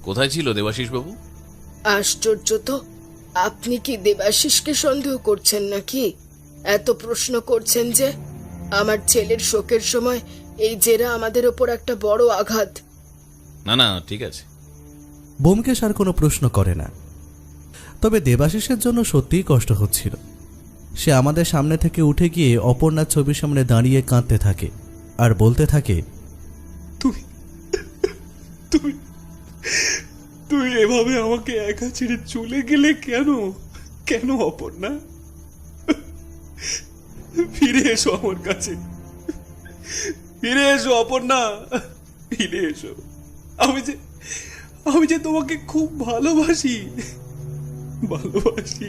কোথায় ছিল দেবাশিস বাবু? আশ্চর্য তো, আপনি কি দেবাশিসকে সন্দেহ করছেন নাকি? এত প্রশ্ন করছেন যে? আমার ছেলের শোকের সময় এই জেরা আমাদের ওপর একটা বড় আঘাত। না না, ঠিক আছে। ব্যোমকেশ আর কোনো প্রশ্ন করে না। তবে দেবাশিসের জন্য সত্যিই কষ্ট হচ্ছিল। সে আমাদের সামনে থেকে উঠে গিয়ে অপর্ণার ছবির সামনে দাঁড়িয়ে কাঁদতে থাকে আর বলতে থাকে, তুমি তুমি তুই এভাবে আমাকে একা ছেড়ে চলে গেলে কেন? কেন অপর্ণা? ফিরে এসো আমার কাছে, ফিরে এসো অপর্ণা, ফিরে এসো। আমি যে তোমাকে খুব ভালোবাসি, ভালোবাসি।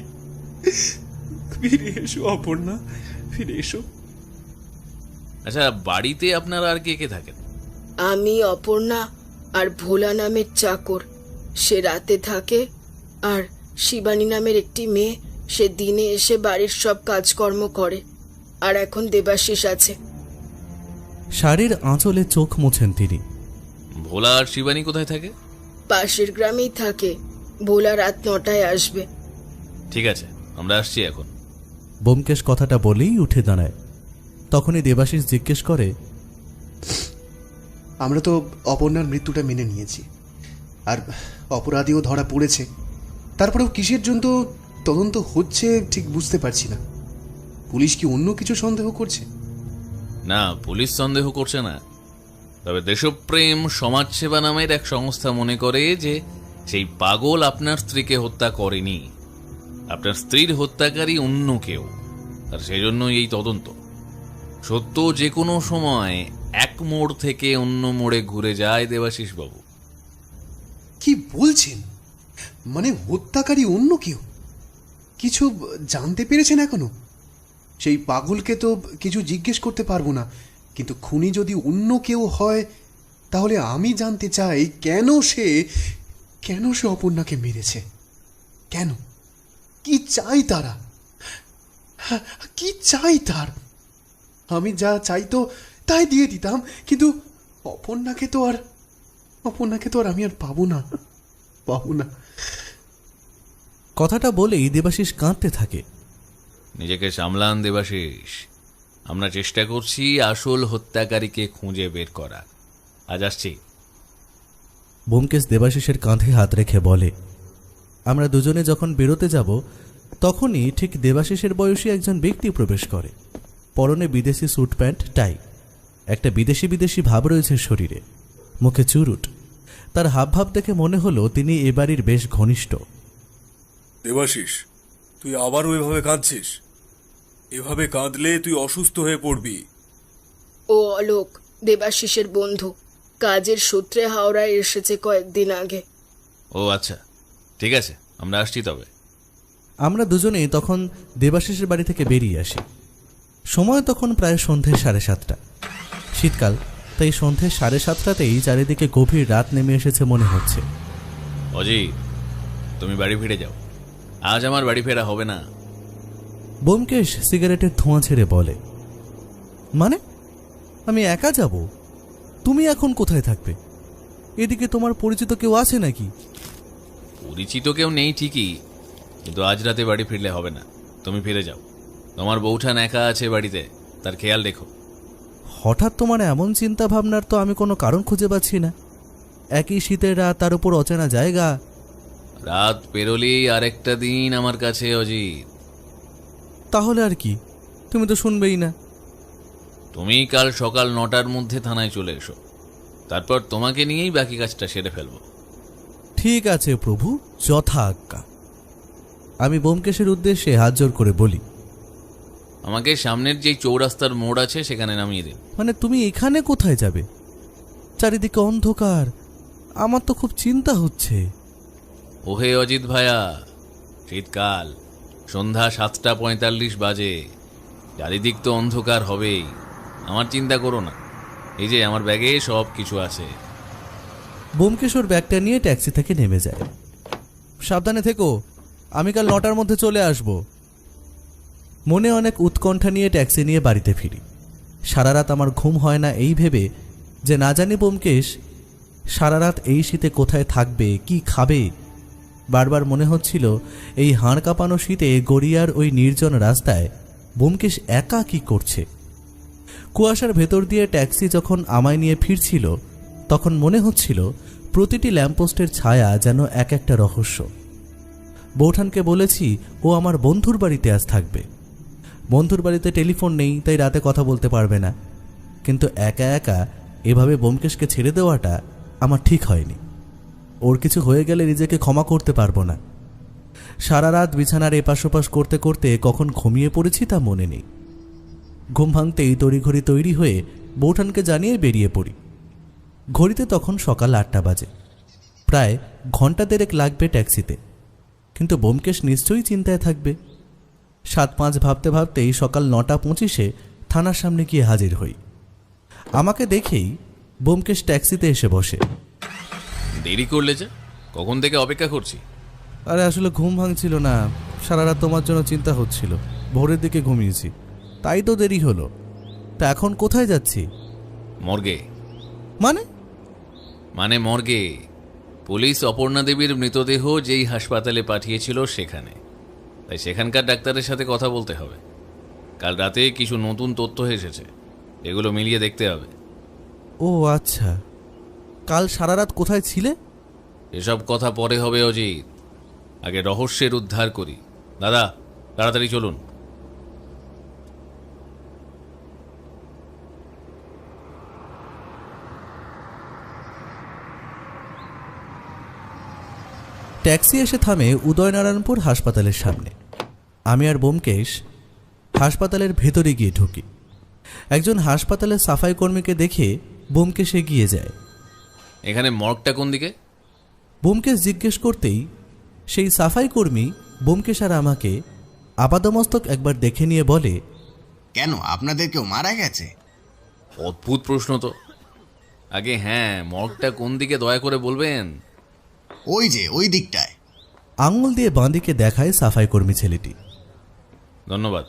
ফিরে এসো অপর্ণা, ফিরে এসো। আচ্ছা, বাড়িতে আপনারা আর কে কে থাকেন? আমি, অপর্ণা আর ভোলা নামের চাকর, সে রাতে থাকে। আর শিবানী নামের একটি মেয়ে, সে দিনে এসে বাড়ির সব কাজকর্ম করে। আর এখন দেবাশিস আছে। শাড়ির আঁচলে চোখ মুছেন তিনি। ভোলা আর শিবানী কোথায় থাকে? পাশের গ্রামেই থাকে। ভোলা রাত 9টায় আসবে। ঠিক আছে, আমরা আসছি এখন। ব্যোমকেশ কথাটা বলেই উঠে দাঁড়ায়। তখনই দেবাশিস জিজ্ঞেস করে, আমরা তো অপর্ণার মৃত্যুটা মেনে নিয়েছি, আর অপরাধীও ধরা পড়েছে। তারপরেও কিসের জন্য তদন্ত হচ্ছে ঠিক বুঝতে পারছি না। পুলিশ কি অন্য কিছু সন্দেহ করছে? না, পুলিশ সন্দেহ করছে না। তবে দেশপ্রেম সমাজসেবা নামের এক সংস্থা মনে করে যে সেই পাগল আপনার স্ত্রীকে হত্যা করেনি, আপনার স্ত্রীর হত্যাকারী অন্য কেউ। আর সেই জন্য এই তদন্ত। সত্য যে কোনো সময় এক মোড় থেকে অন্য মোড়ে ঘুরে যায় দেবাশিস বাবু। কি বলছেন? মানে হত্যাকারী অন্য কেউ? কিছু জানতে পেরেছেন এখনো? সেই পাগলকে তো কিছু জিজ্ঞেস করতে পারবো না, কিন্তু খুনি যদি অন্য কেউ হয় তাহলে আমি জানতে চাই কেন সে অপর্ণাকে মেরেছে। কেন? কি চাই তারা? কি চাই তার? আমি যা চাইতো তাই দিয়ে দিতাম, কিন্তু অপর্ণাকে তো আর আমি আর পাবো না। কথাটা বলেই দেবাশিস কাঁদতে থাকে। নিজেকে সামলান দেবাশিস, আমরা চেষ্টা করছি আসল হত্যাকারীকে খুঁজে বের করা। আজ আসছি। ব্যোমকেশ দেবাশিসের কাঁধে হাত রেখে বলে, আমরা দুজনে যখন বেরোতে যাব তখনই ঠিক দেবাশিসের বয়সী একজন ব্যক্তি প্রবেশ করে। পরনে বিদেশি স্যুট প্যান্ট, টাই। একটা বিদেশি ভাব রয়েছে শরীরে, মুখে চুরুট। তার হাবভাব দেখে মনে হলো তিনি এ বাড়ির বেশ ঘনিষ্ঠ। দেবাশিস, তুই আবারও এভাবে কাঁদছিস? এভাবে কাঁদলে তুই অসুস্থ হয়ে পড়বি। ও অলোক, দেবাশিসের বন্ধু, কাজের সূত্রে হাওড়ায় এসেছে কয়েকদিন আগে। ও আচ্ছা, ঠিক আছে, আমরা আসছি তবে। আমরা দুজনেই তখন দেবাশিসের বাড়ি থেকে বেরিয়ে আসি। সময় তখন প্রায় সন্ধে 7:30। শীতকাল, তাই সন্ধে 7:30তেই চারিদিকে গভীর রাত নেমে এসেছে মনে হচ্ছে। অজিত, তুমি বাড়ি ফিরে যাও, আজ আমার বাড়ি ফেরা হবে না। ব্যোমকেশ সিগারেটের ধোঁয়া ছেড়ে বলে, মানে আমি একা যাব? তুমি এখন কোথায় থাকবে? এদিকে তোমার পরিচিত কেউ আছে নাকি? পরিচিত কেউ নেই ঠিকই, কিন্তু আজ রাতে বাড়ি ফিরলে হবে না। তুমি ফিরে যাও, তোমার বউঠান একা আছে বাড়িতে, তার খেয়াল রেখো। হঠাৎ তোমার এমন চিন্তা ভাবনার তো আমি কোনো কারণ খুঁজে পাচ্ছি না। একই শীতের রাত, তার উপর অচেনা জায়গা। রাত পেরোলেই আরেকটা দিন আমার কাছে অজিত। তাহলে আর কি, তুমি তো শুনবেই না। তুমি কাল সকাল 9টার মধ্যে থানায় চলে এসো, তারপর তোমাকে নিয়েই বাকি কাজটা সেরে ফেলবো। ঠিক আছে প্রভু, যথা আজ্ঞা। আমি ব্যোমকেশের উদ্দেশ্যে হাত জোর করে বলি, আমাকে সামনের যে চৌরাস্তার মোড় আছে সেখানে নামিয়ে দিন। মানে তুমি এখানে কোথায় যাবে? চারিদিকে অন্ধকার, আমার তো খুব চিন্তা হচ্ছে। ওহে অজিত ভাইয়া, শীতকাল, সন্ধ্যা 7:45 বাজে, চারিদিক তো অন্ধকার হবেই। আমার চিন্তা করো না, এই যে আমার ব্যাগে সব কিছু আছে। ব্যোমকেশ ওর ব্যাগটা নিয়ে ট্যাক্সি থেকে নেমে যায়। সাবধানে থেকো, আমি কাল 9টার মধ্যে চলে আসব। মনে অনেক উৎকণ্ঠা নিয়ে ট্যাক্সি নিয়ে বাড়িতে ফিরি। সারা রাত আমার ঘুম হয় না এই ভেবে যে না জানি ব্যোমকেশ সারা রাত এই শীতে কোথায় থাকবে, কি খাবে। বারবার মনে হচ্ছিল এই হাড় কাঁপানো শীতে গড়িয়ার ওই নির্জন রাস্তায় ব্যোমকেশ একা কি করছে। কুয়াশার ভেতর দিয়ে ট্যাক্সি যখন আমায় নিয়ে ফিরছিল তখন মনে হচ্ছিল প্রতিটি ল্যাম্পপোস্টের ছায়া যেন এক একটা রহস্য। বৌঠানকে বলেছি ও আমার বন্ধুর বাড়িতে আজ থাকবে। বন্ধুর বাড়িতে টেলিফোন নেই, তাই রাতে কথা বলতে পারবে না। কিন্তু একা একা এভাবে ব্যোমকেশকে ছেড়ে দেওয়াটা আমার ঠিক হয়নি। ওর কিছু হয়ে গেলে নিজেকে ক্ষমা করতে পারবো না। সারা রাত বিছানার এপাশ ওপাশ করতে করতে কখন ঘুমিয়ে পড়েছি তা মনে নেই। ঘুম ভাঙতেই তড়িঘড়ি তৈরি হয়ে বৌঠানকে জানিয়ে বেরিয়ে পড়ি। ঘড়িতে তখন সকাল 8টা বাজে। প্রায় ঘন্টা দেড়েক লাগবে ট্যাক্সিতে, কিন্তু ব্যোমকেশ নিশ্চয়ই চিন্তায় থাকবে। 7-5 ভাবতে ভাবতেই সকাল 9:25 থানার সামনে গিয়ে হাজির হই। আমাকে দেখেই ব্যোমকেশ ট্যাক্সিতে এসে বসে। দেরি করলে যে, কখন থেকে অপেক্ষা করছি। আরে আসলে ঘুম ভাঙছিল না, সারা রাত তোমার জন্য চিন্তা হচ্ছিল। ভোরের দিকে ঘুমিয়েছি, তাই তো দেরি হলো। তা এখন কোথায় যাচ্ছি? মর্গে। মানে মর্গে। পুলিশ অপর্ণা দেবীর মৃতদেহ যেই হাসপাতালে পাঠিয়েছিল সেখানে, তাই সেখানকার ডাক্তারের সাথে কথা বলতে হবে। কাল রাতে কিছু নতুন তথ্য এসেছে, এগুলো মিলিয়ে দেখতে হবে। ও আচ্ছা, কাল সারা রাত কোথায় ছিলে? এসব কথা পরে হবে অজিত, আগে রহস্যের উদ্ধার করি। দাদা, তাড়াতাড়ি চলুন। ট্যাক্সি এসে থামে উদয়নারায়ণপুর হাসপাতালের সামনে। আমি আর ব্যোমকেশ হাসপাতালের ভেতরে গিয়ে ঢুকি। একজন হাসপাতালের সাফাই কর্মীকে দেখে ব্যোমকেশ এগিয়ে যায়। এখানে মর্গটা কোন দিকে? ব্যোমকেশ জিজ্ঞেস করতেই সেই সাফাই কর্মী ব্যোমকেশ আর আমাকে আপাদমস্তক একবার দেখে নিয়ে বলে, কেন, আপনাদের কেউ মারা গেছে? অদ্ভুত প্রশ্ন তো। আগে হ্যাঁ, মর্গটা কোন দিকে দয়া করে বলবেন? ওই যে ওই দিকটায়। আঙুল দিয়ে বাঁদিকে দেখায় সাফাই কর্মী ছেলেটি। ধন্যবাদ।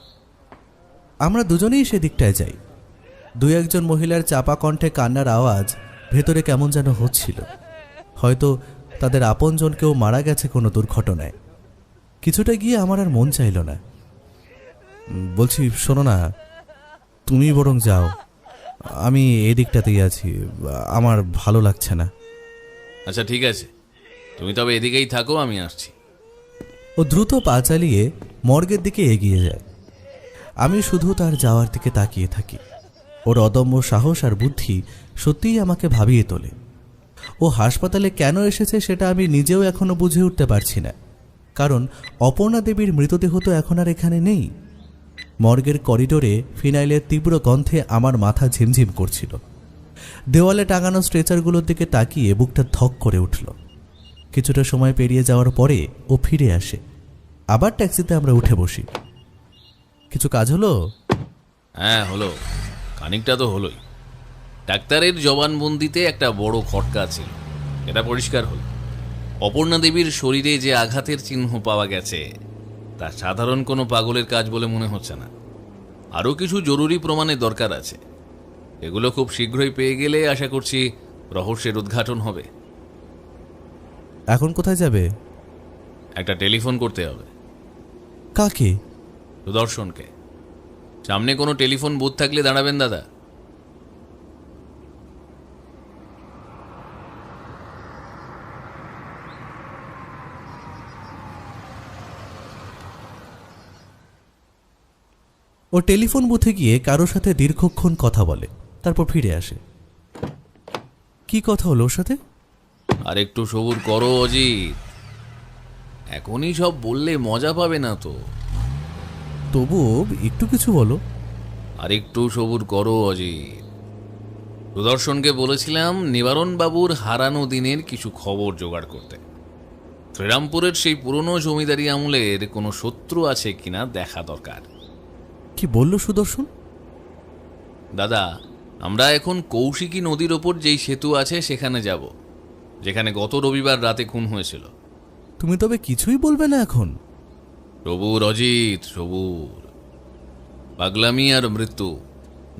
আমরা দুজনেই সেদিকটায় যাই। 2-1 মহিলার চাপা কণ্ঠে কান্নার আওয়াজ ভেতরে কেমন যেন হচ্ছিল। হয়তো তাদের আপনজন কেউ মারা গেছে কোনো দুর্ঘটনায়। কিছুটা গিয়ে আমার আর মন চাইল না। বলছি, শোনো না, তুমি বরং যাও, আমি এই দিকটাতেই আছি, আমার ভালো লাগছে না। আচ্ছা ঠিক আছে, তুমি তবে এদিকেই থাকো, আমি আসছি। ও দ্রুত পা চালিয়ে মর্গের দিকে এগিয়ে যায়। আমি শুধু তার যাওয়ার দিকে তাকিয়ে থাকি। ওর অদম্য সাহস আর বুদ্ধি সত্যিই আমাকে ভাবিয়ে তোলে। ও হাসপাতালে কেন এসেছে সেটা আমি নিজেও এখনো বুঝে উঠতে পারছি না। কারণ অপর্ণা দেবীর মৃতদেহ তো এখন আর এখানে নেই। মর্গের করিডোরে ফিনাইলের তীব্র গন্ধে আমার মাথা ঝিমঝিম করছিল। দেওয়ালে টাঙানো স্ট্রেচারগুলোর দিকে তাকিয়ে বুকটা ধক করে উঠল। কিছুটা সময় পেরিয়ে যাওয়ার পরে ও ফিরে আসে। আবার ট্যাক্সিতে আমরা উঠে বসি। কিছু কাজ হলো? হ্যাঁ হলো, খানিকটা তো হলোই। ডাক্তারের জবানবন্দিতে একটা বড় খটকা ছিল, এটা পরিষ্কার হল। অপর্ণা দেবীর শরীরে যে আঘাতের চিহ্ন পাওয়া গেছে তা সাধারণ কোনো পাগলের কাজ বলে মনে হচ্ছে না। আরও কিছু জরুরি প্রমাণের দরকার আছে, এগুলো খুব শীঘ্রই পেয়ে গেলে আশা করছি রহস্যের উদ্ঘাটন হবে। এখন কোথায় যাবে? একটা টেলিফোন করতে হবে। কাকে? সুদর্শনকে। সামনে কোনো টেলিফোন বুথ থাকলে দাঁড়াবেন দাদা। ও টেলিফোন বুথে গিয়ে কারোর সাথে দীর্ঘক্ষণ কথা বলে, তারপর ফিরে আসে। কি কথা হলো ওর সাথে? আর একটু সবুর করো অজিত, এখনই সব বললে মজা পাবে না তো। তবুও একটু কিছু বলো। আর একটু সবুর করো অজিত। সুদর্শনকে বলেছিলাম নিবারণ বাবুর হারানো দিনের কিছু খবর জোগাড় করতে। শ্রীরামপুরের সেই পুরনো জমিদারি আমলের কোনো শত্রু আছে কিনা দেখা দরকার। কি বললো সুদর্শন? দাদা, আমরা এখন কৌশিকী নদীর ওপর যেই সেতু আছে সেখানে যাব, যেখানে গত রবিবার রাতে খুন হয়েছিল। তুমি তবে কিছুই বলবে না এখন? সবুর অজিত, সবুর। পাগলামি আর মৃত্যু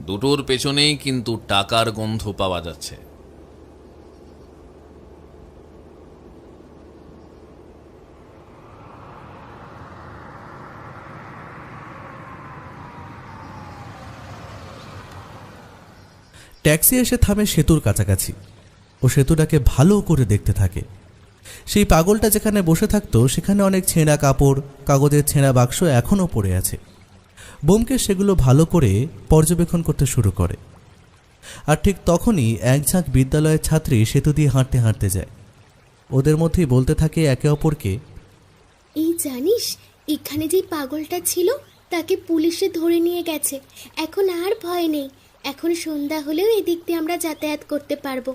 দুটোর পেছনেই কিন্তু টাকার গন্ধ পাওয়া যাচ্ছে। ট্যাক্সি এসে থামে সেতুর কাছাকাছি ও সেতুটাকে ভালো করে দেখতে থাকে। সেই পাগলটা যেখানে বসে থাকতো সেখানে অনেক ছেঁড়া কাপড়, কাগজের ছেঁড়া বাক্স এখনও পড়ে আছে। ব্যোমকেশ সেগুলো ভালো করে পর্যবেক্ষণ করতে শুরু করে। আর ঠিক তখনই এক ঝাঁক বিদ্যালয়ের ছাত্রী সেতু দিয়ে হাঁটতে হাঁটতে যায়। ওদের মধ্যেই বলতে থাকে একে অপরকে, এই জানিস, এখানে যে পাগলটা ছিল তাকে পুলিশে ধরে নিয়ে গেছে। এখন আর ভয় নেই, এখন সন্ধ্যা হলেও এদিক দিয়ে আমরা যাতায়াত করতে পারবো।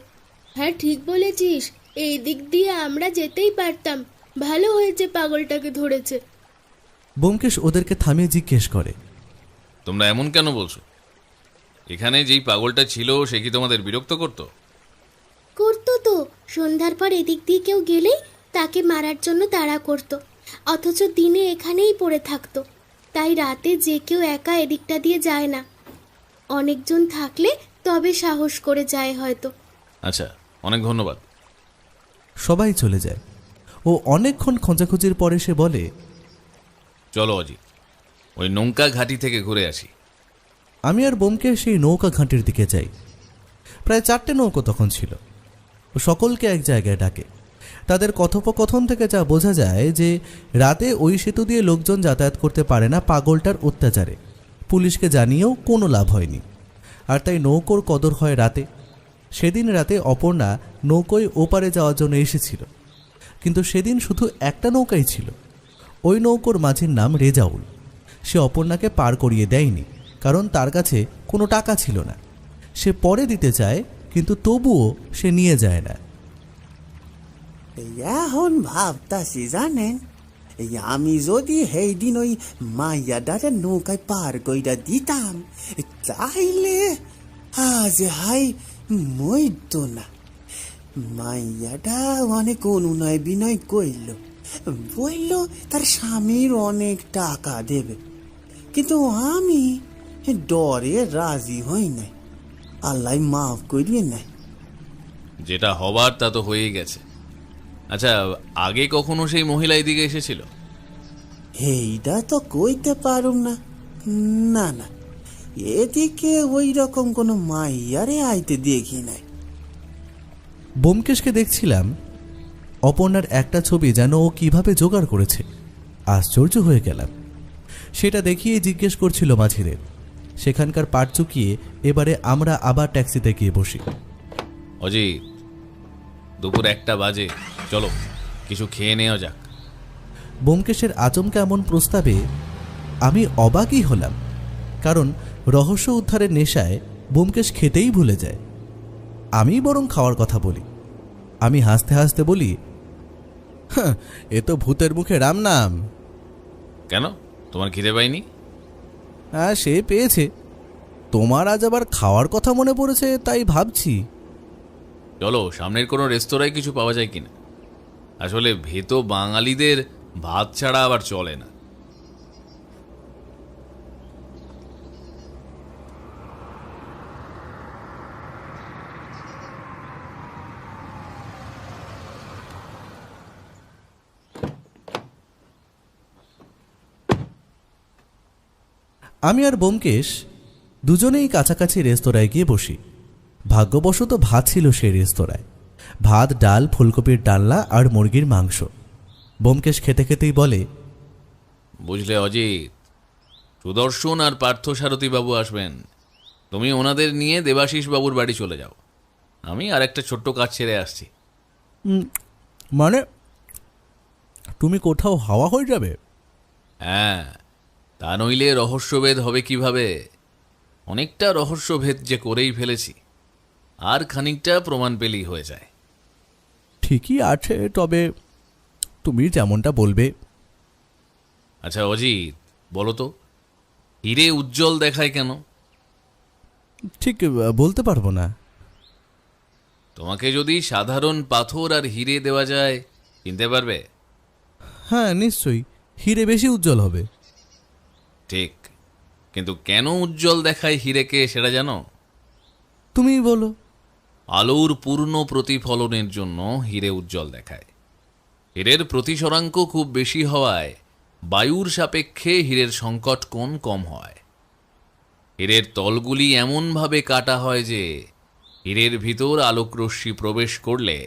হ্যাঁ ঠিক বলেছিস, এই দিক দিয়ে আমরা যেতেই পারতাম। ভালো হয়েছে পাগলটাকে ধরেছে। ব্যোমকেশ ওদেরকে থামিয়ে জিজ্ঞেস করে, তোমরা এমন কেন বলছো? এখানে যেই পাগলটা ছিল সে কি তোমাদের বিরক্ত করতো? করতো তো, সন্ধ্যার পর এদিক দিয়ে কেউ গেলেই তাকে মারার জন্য তাড়া করতো, অথচ দিনে এখানেই পড়ে থাকতো। তাই রাতে যে কেউ একা এদিকটা দিয়ে যায় না, অনেকজন থাকলে তবে সাহস করে যায় হয়তো। আচ্ছা, অনেক ধন্যবাদ। সবাই চলে যায়। ও অনেকক্ষণ খোঁজাখুঁজির পরে সে বলে, চলো অজিত, ওই নৌকা ঘাঁটি থেকে ঘুরে আসি। আমি আর ব্যোমকেশ সেই নৌকা ঘাঁটির দিকে যাই। প্রায় 4টে নৌকো তখন ছিল। ও সকলকে এক জায়গায় ডাকে। তাদের কথোপকথন থেকে যা বোঝা যায় যে রাতে ওই সেতু দিয়ে লোকজন যাতায়াত করতে পারে না পাগলটার অত্যাচারে। পুলিশকে জানিয়েও কোনো লাভ হয়নি, আর তাই নৌকোর কদর হয় রাতে। সেদিন রাতে অপর্ণা নৌকোয় ওপারে যাওয়ার জন্য এসেছিল, কিন্তু সেদিন শুধু একটা নৌকাই ছিল। ওই নৌকোর মাঝির নাম রেজাউল। সে অপর্ণাকে পার করিয়ে দেয়নি, কারণ তার কাছে কোনো টাকা ছিল না। সে পরে দিতে চায়, কিন্তু তবুও সে নিয়ে যায় না। এখন ভাবতাছি জানেন, আমি যদি সেই দিন ওই মাইয়াডারে নৌকায় পার কইরা দিতাম, তাইলে আজ হাই মইত না। মাইয়াটা অনেক অনুনয় বিনয় কইল, বলল তার স্বামীর অনেক টাকা দেবে, কিন্তু আমি ডরে রাজি হই নাই। আল্লাহ মাফ করিয়ে নাই। যেটা হবার তা তো হয়েই গেছে। আচ্ছা, আগে কখনো সেই মহিলা এদিকে এসেছিল? এইটা তো কইতে পারুম না। না না, এদিকে ওই রকম কোনো মাইয়ারে আইতে দেখি নাই। ব্যোমকেশকে দেখছিলাম। অপর্ণার একটা ছবি যেন ও কিভাবে জোগাড় করেছে। আশ্চর্য হয়ে গেলাম। সেটা দেখিয়ে জিজ্ঞেস করছিল মাঝিদের। সেখানকার পাট চুকিয়ে এবারে আমরা আবার ট্যাক্সিতে গিয়ে বসি। অজিত, দুপুর 1টা বাজে, চলো কিছু খেয়ে নেওয়া যাক। ব্যোমকেশের আচমকা এমন প্রস্তাবে আমি অবাকই হলাম, কারণ রহস্য উদ্ধারের নেশায় ব্যোমকেশ খেতেই ভুলে যায়। আমি বরং খাওয়ার কথা বলি। আমি হাসতে হাসতে বলি, হ্যাঁ, এ তো ভূতের মুখে রাম নাম। কেন, তোমার খিদে পাইনি? হ্যাঁ, সে পেয়েছে। তোমার আজ আবার খাওয়ার কথা মনে পড়েছে, তাই ভাবছি। চলো সামনের কোনো রেস্তোরাঁয় কিছু পাওয়া যায় কিনা। আসলে ভেতো বাঙালিদের ভাত ছাড়া আবার চলে না। আমি আর ব্যোমকেশ দুজনেই কাছাকাছি রেস্তোরাঁয় গিয়ে বসি। ভাগ্যবশত ভাত ছিল সেই রেস্তোরাঁয়। ভাত, ডাল, ফুলকপির ডালনা আর মুরগির মাংস। ব্যোমকেশ খেতে খেতেই বলে, বুঝলে অজিত, সুদর্শন আর পার্থসারথী বাবু আসবেন। তুমি ওনাদের নিয়ে দেবাশিস বাবুর বাড়ি চলে যাও। আমি আর একটা ছোট্ট কাজ ছেড়ে আসছি। মানে তুমি কোথাও হাওয়া হয়ে যাবে? হ্যাঁ, তা নইলে রহস্যভেদ হবে কিভাবে? অনেকটা রহস্যভেদ যে করেই ফেলেছি, আর খানিকটা প্রমাণ পেলেই হয়ে যায়। ঠিকই আছে, তবে তুমি যেমনটা বলবে। আচ্ছা অজিত, বলো তো, হিরে উজ্জ্বল দেখায় কেন? ঠিক বলতে পারবো না। তোমাকে যদি সাধারণ পাথর আর হিরে দেওয়া যায়, কিনতে পারবে? হ্যাঁ নিশ্চয়ই, হিরে বেশি উজ্জ্বল হবে। ঠিক, কিন্তু কেন উজ্জ্বল দেখায় হিরেকে সেটা জানো? তুমিই বলো। আলোর পূর্ণ প্রতিফলনের জন্য হিরে উজ্জ্বল দেখায়। হীরের প্রতিসরাঙ্ক খুব বেশি হওয়ায় বায়ুর সাপেক্ষে হীরের সংকট কোণ কম হয়। হীরের তলগুলি এমনভাবে কাটা হয় যে হীরের ভিতর আলোকরশ্মি প্রবেশ করলে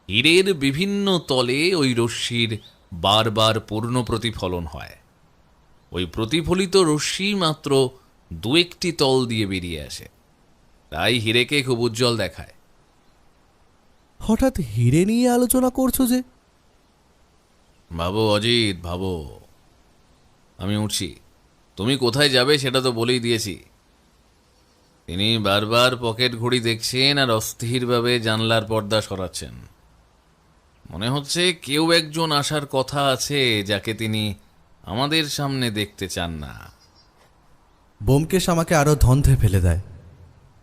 হীরের বিভিন্ন তলে ওই রশ্মির বারবার পূর্ণ প্রতিফলন হয়। ওই প্রতিফলিত রশ্মি মাত্র দু একটি তল দিয়ে বেরিয়ে আসে, তাই হীরেকে খুব উজ্জ্বল দেখায়। হঠাৎ হিরে নিয়ে আলোচনা করছো যে? ভাবো অজিত, ভাবো। আমি উঠছি, তুমি কোথায় যাবে সেটা তো বলেই দিয়েছি। তিনি বারবার পকেট ঘড়ি দেখছেন আর অস্থিরভাবে জানলার পর্দা সরাচ্ছেন। মনে হচ্ছে কেউ একজন আসার কথা আছে যাকে তিনি আমাদের সামনে দেখতে চান না। ব্যোমকেশ আমাকে আরও ধন্ধে ফেলে দেয়।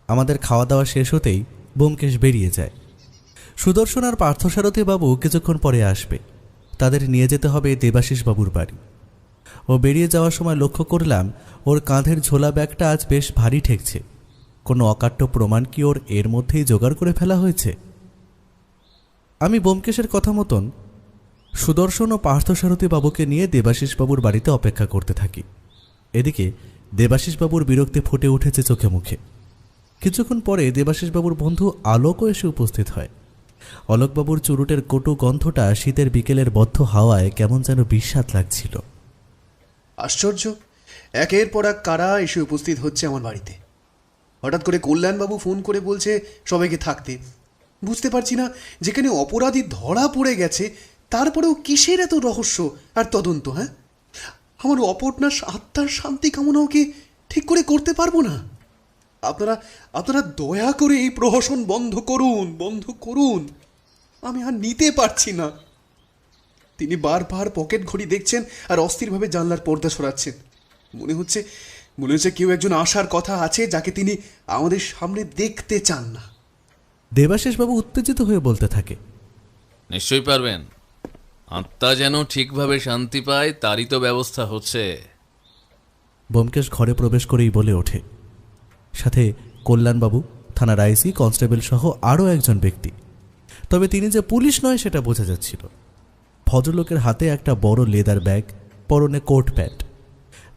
আমাদের খাওয়া দাওয়া শেষ হতেই ব্যোমকেশ বেরিয়ে যায়। সুদর্শন আর পার্থসারথী বাবু কিছুক্ষণ পরে আসবে। তাদের নিয়ে যেতে হবে দেবাশিস বাবুর বাড়ি। ও বেরিয়ে যাওয়ার সময় লক্ষ্য করলাম ওর কাঁধের ঝোলা ব্যাগটা আজ বেশ ভারী ঠেকছে। কোনো অকাট্য প্রমাণ কি ওর এর মধ্যেই জোগাড় করে ফেলা হয়েছে? আমি ব্যোমকেশের কথা মতন সুদর্শন ও পার্থসারথী বাবুকে নিয়ে দেবাশিস বাবুর বাড়িতে অপেক্ষা করতে থাকি। এদিকে দেবাশিস বাবুর বিরক্তি ফুটে উঠেছে চোখে মুখে। কিছুক্ষণ পরে দেবাশিস বাবুর বন্ধু আলোকও এসে উপস্থিত হয়। অলোকবাবুর চুরুটের কটু গন্ধটা শীতের বিকেলের বদ্ধ হাওয়ায় কেমন যেন বিস্বাদ লাগছিল। আশ্চর্য, একের পর এক কারা এসে উপস্থিত হচ্ছে আমার বাড়িতে। হঠাৎ করে কল্যাণবাবু ফোন করে বলছে সবাইকে থাকতে। বুঝতে পারছি না, যেখানে অপরাধী ধরা পড়ে গেছে তারপরেও কিসের এত রহস্য আর তদন্ত? হ্যাঁ, আমার অপর্ণার আত্মার শান্তি কামনাও কি ঠিক করে করতে পারবো না? আপনারা দয়া করে এই প্রহসন বন্ধ করুন। আমি আর নিতে পারছি না। তিনি বারবার পকেট ঘড়ি দেখছেন আর অস্থিরভাবে জানলার পর্দা সরাচ্ছেন। মনে হচ্ছে কেউ একজন আসার কথা আছে যাকে তিনি আমাদের সামনে দেখতে চান না। দেবাশিস বাবু উত্তেজিত হয়ে বলতে থাকে, নিশ্চয়ই পারবেন। আত্মা যেন ঠিকভাবে শান্তি পায় তারই তো ব্যবস্থা হচ্ছে। ব্যোমকেশ ঘরে প্রবেশ করেই বলে ওঠে, সাথে কল্যাণবাবু, থানার আইসি, কনস্টেবল সহ আরও একজন ব্যক্তি। তবে তিনি যে পুলিশ নয় সেটা বোঝা যাচ্ছিল। ভদ্রলোকের হাতে একটা বড় লেদার ব্যাগ, পরনে কোট প্যান্ট।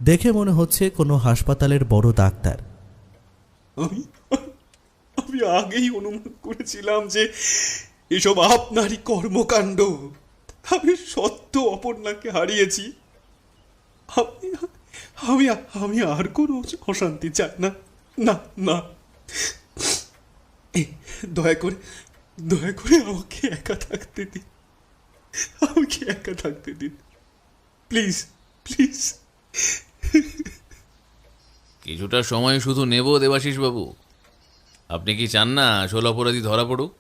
দেখে মনে হচ্ছে কোনো হাসপাতালের বড় ডাক্তার। আমি আগেই অনুমান করেছিলাম যে এসব আপনারই কর্মকাণ্ড। আমি সত্য অপর্ণাকে হারিয়েছি। আমি আর কোনো অশান্তি চাই না। না না, দয়া করে আমাকে একা থাকতে দিন। প্লিজ। কিছুটা সময় শুধু নেব দেবাশিস বাবু। আপনি কি চান না আসল অপরাধী ধরা পড়ুক?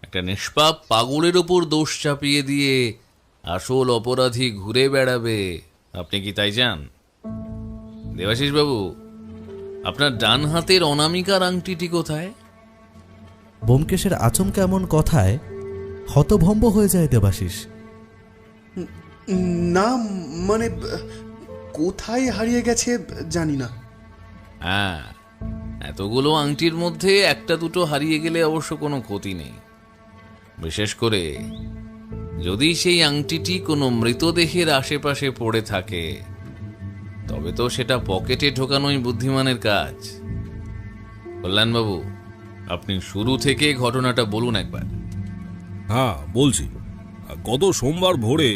একটা নিষ্পাপ পাগলের ওপর দোষ চাপিয়ে দিয়ে আসল অপরাধী ঘুরে বেড়াবে, আপনি কি তাই চান? দেবাশিস বাবু, আপনার ডান হাতের অনামিকার আংটিটি কোথায়? ব্যোমকেশের আচমকা এমন কথায় হতভম্ব হয়ে যায় দেবাশিস। না মানে কোথায় হারিয়ে গেছে জানি না। হ্যাঁ, এতগুলো আংটির মধ্যে একটা দুটো হারিয়ে গেলে অবশ্য কোনো ক্ষতি নেই। বিশেষ করে যদি সেই আংটিটি কোনো মৃতদেহের আশেপাশে পড়ে থাকে, তবে তো সেটা পকেটে ঢোকানোই বুদ্ধিমানের কাজ। কল্যাণবাবু, আপনি শুরু থেকে ঘটনাটা বলুন একবার। হ্যাঁ বলছি। গত সোমবার ভোরে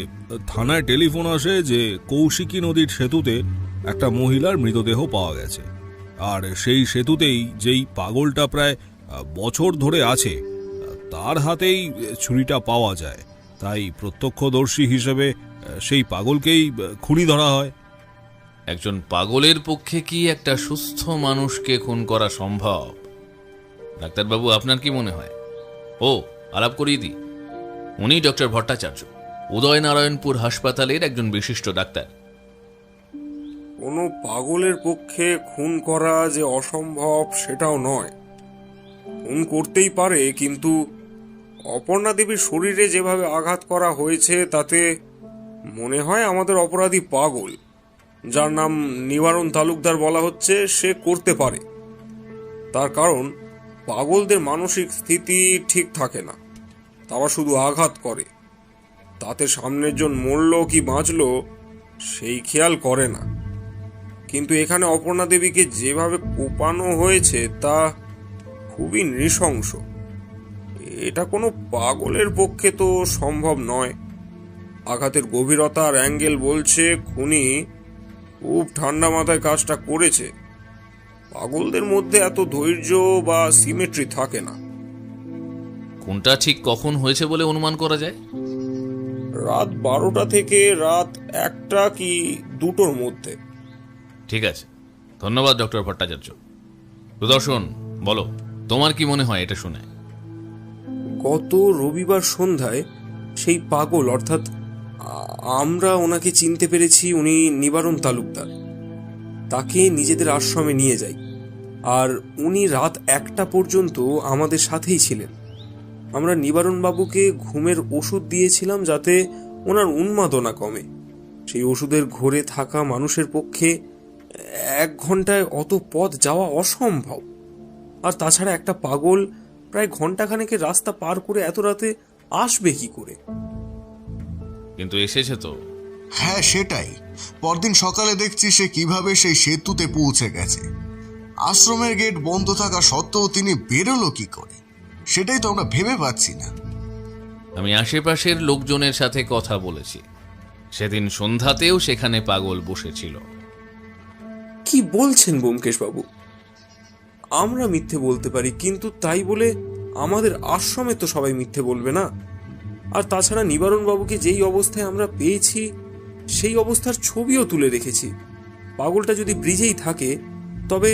থানায় টেলিফোন আসে যে কৌশিকী নদীর সেতুতে একটা মহিলার মৃতদেহ পাওয়া গেছে। আর সেই সেতুতেই যেই পাগলটা প্রায় বছর ধরে আছে তার হাতেই ছুরিটা পাওয়া যায়, তাই প্রত্যক্ষদর্শী হিসেবে সেই পাগলকেই খুনি ধরা হয়। একজন পাগলের পক্ষে কি একটা সুস্থ মানুষকে খুন করা সম্ভব? ডাক্তারবাবু, আপনার কি মনে হয়? ও, আলাপ করিয়ে দিই, উনি ডক্টর ভট্টাচার্য, উদয়নারায়ণপুর হাসপাতালের একজন বিশিষ্ট ডাক্তার। কোনো পাগলের পক্ষে খুন করা যে অসম্ভব সেটাও নয়। খুন করতেই পারে, কিন্তু অপর্ণা দেবীর শরীরে যেভাবে আঘাত করা হয়েছে তাতে মনে হয় আমাদের অপরাধী পাগল, যার নাম নিবারণ তালুকদার বলা হচ্ছে, সে করতে পারে। তার কারণ পাগলদের মানসিক স্থিতি ঠিক থাকে না, তারা শুধু আঘাত করে, তাতে সামনের জন মরল কি বাঁচল সেই খেয়াল করে না। কিন্তু এখানে অপর্ণা দেবীকে যেভাবে কোপানো হয়েছে তা খুবই নৃশংস। এটা কোনো পাগলের পক্ষে তো সম্ভব নয়। আঘাতের গভীরতা আর অ্যাঙ্গেল বলছে খুনি খুব ঠান্ডা মাথায় কাজটা করেছে। পাগলদের মধ্যে এত ধৈর্য বা সিমেট্রি থাকে না। কোনটা ঠিক কখন হয়েছে বলে অনুমান করা যায়? রাত 12টা থেকে রাত 1টা কি 2টোর মধ্যে। ঠিক আছে, ধন্যবাদ ডক্টর ভট্টাচার্য। সুদর্শন, বলো, তোমার কি মনে হয় এটা শুনে? গত রবিবার সন্ধ্যায় সেই পাগল, অর্থাৎ আমরা ওনাকে চিনতে পেরেছি, উনি নিবারণ তালুকদার, তাকে নিজেদের আশ্রমে নিয়ে যাই। আর উনি রাত 1টা পর্যন্ত আমাদের সাথেই ছিলেন। আমরা নিবারণ বাবুকে ঘুমের ওষুধ দিয়েছিলাম যাতে ওনার উন্মাদনা কমে। সেই ওষুধের ঘোরে থাকা মানুষের পক্ষে 1 ঘন্টায় অত পথ যাওয়া অসম্ভব। আর তাছাড়া একটা পাগল প্রায় ঘন্টাখানেকের রাস্তা পার করে এত রাতে আসবে কি করে? কিন্তু এসেছে তো। হ্যাঁ, সেটাই। পরদিন সকালে দেখছি সে কিভাবে সেই সেতুতে পৌঁছে গেছে। আশ্রমের গেট বন্ধ থাকা সত্ত্বেও তিনি বেরোলো কি করে, সেটাই তো আমরা ভেবে পাচ্ছি না। আমি আশেপাশের লোকজনের সাথে কথা বলেছি, সেদিন সন্ধ্যাতেও সেখানে পাগল বসেছিল। কি বলছেন ব্যোমকেশ বাবু? আমরা মিথ্যে বলতে পারি, কিন্তু তাই বলে আমাদের আশ্রমে তো সবাই মিথ্যে বলবে না। আর তাছাড়া নিবারণ বাবুকে যেই অবস্থায় আমরা পেয়েছি সেই অবস্থার ছবিও তুলে রেখেছি। পাগলটা যদি ব্রিজেই থাকে তবে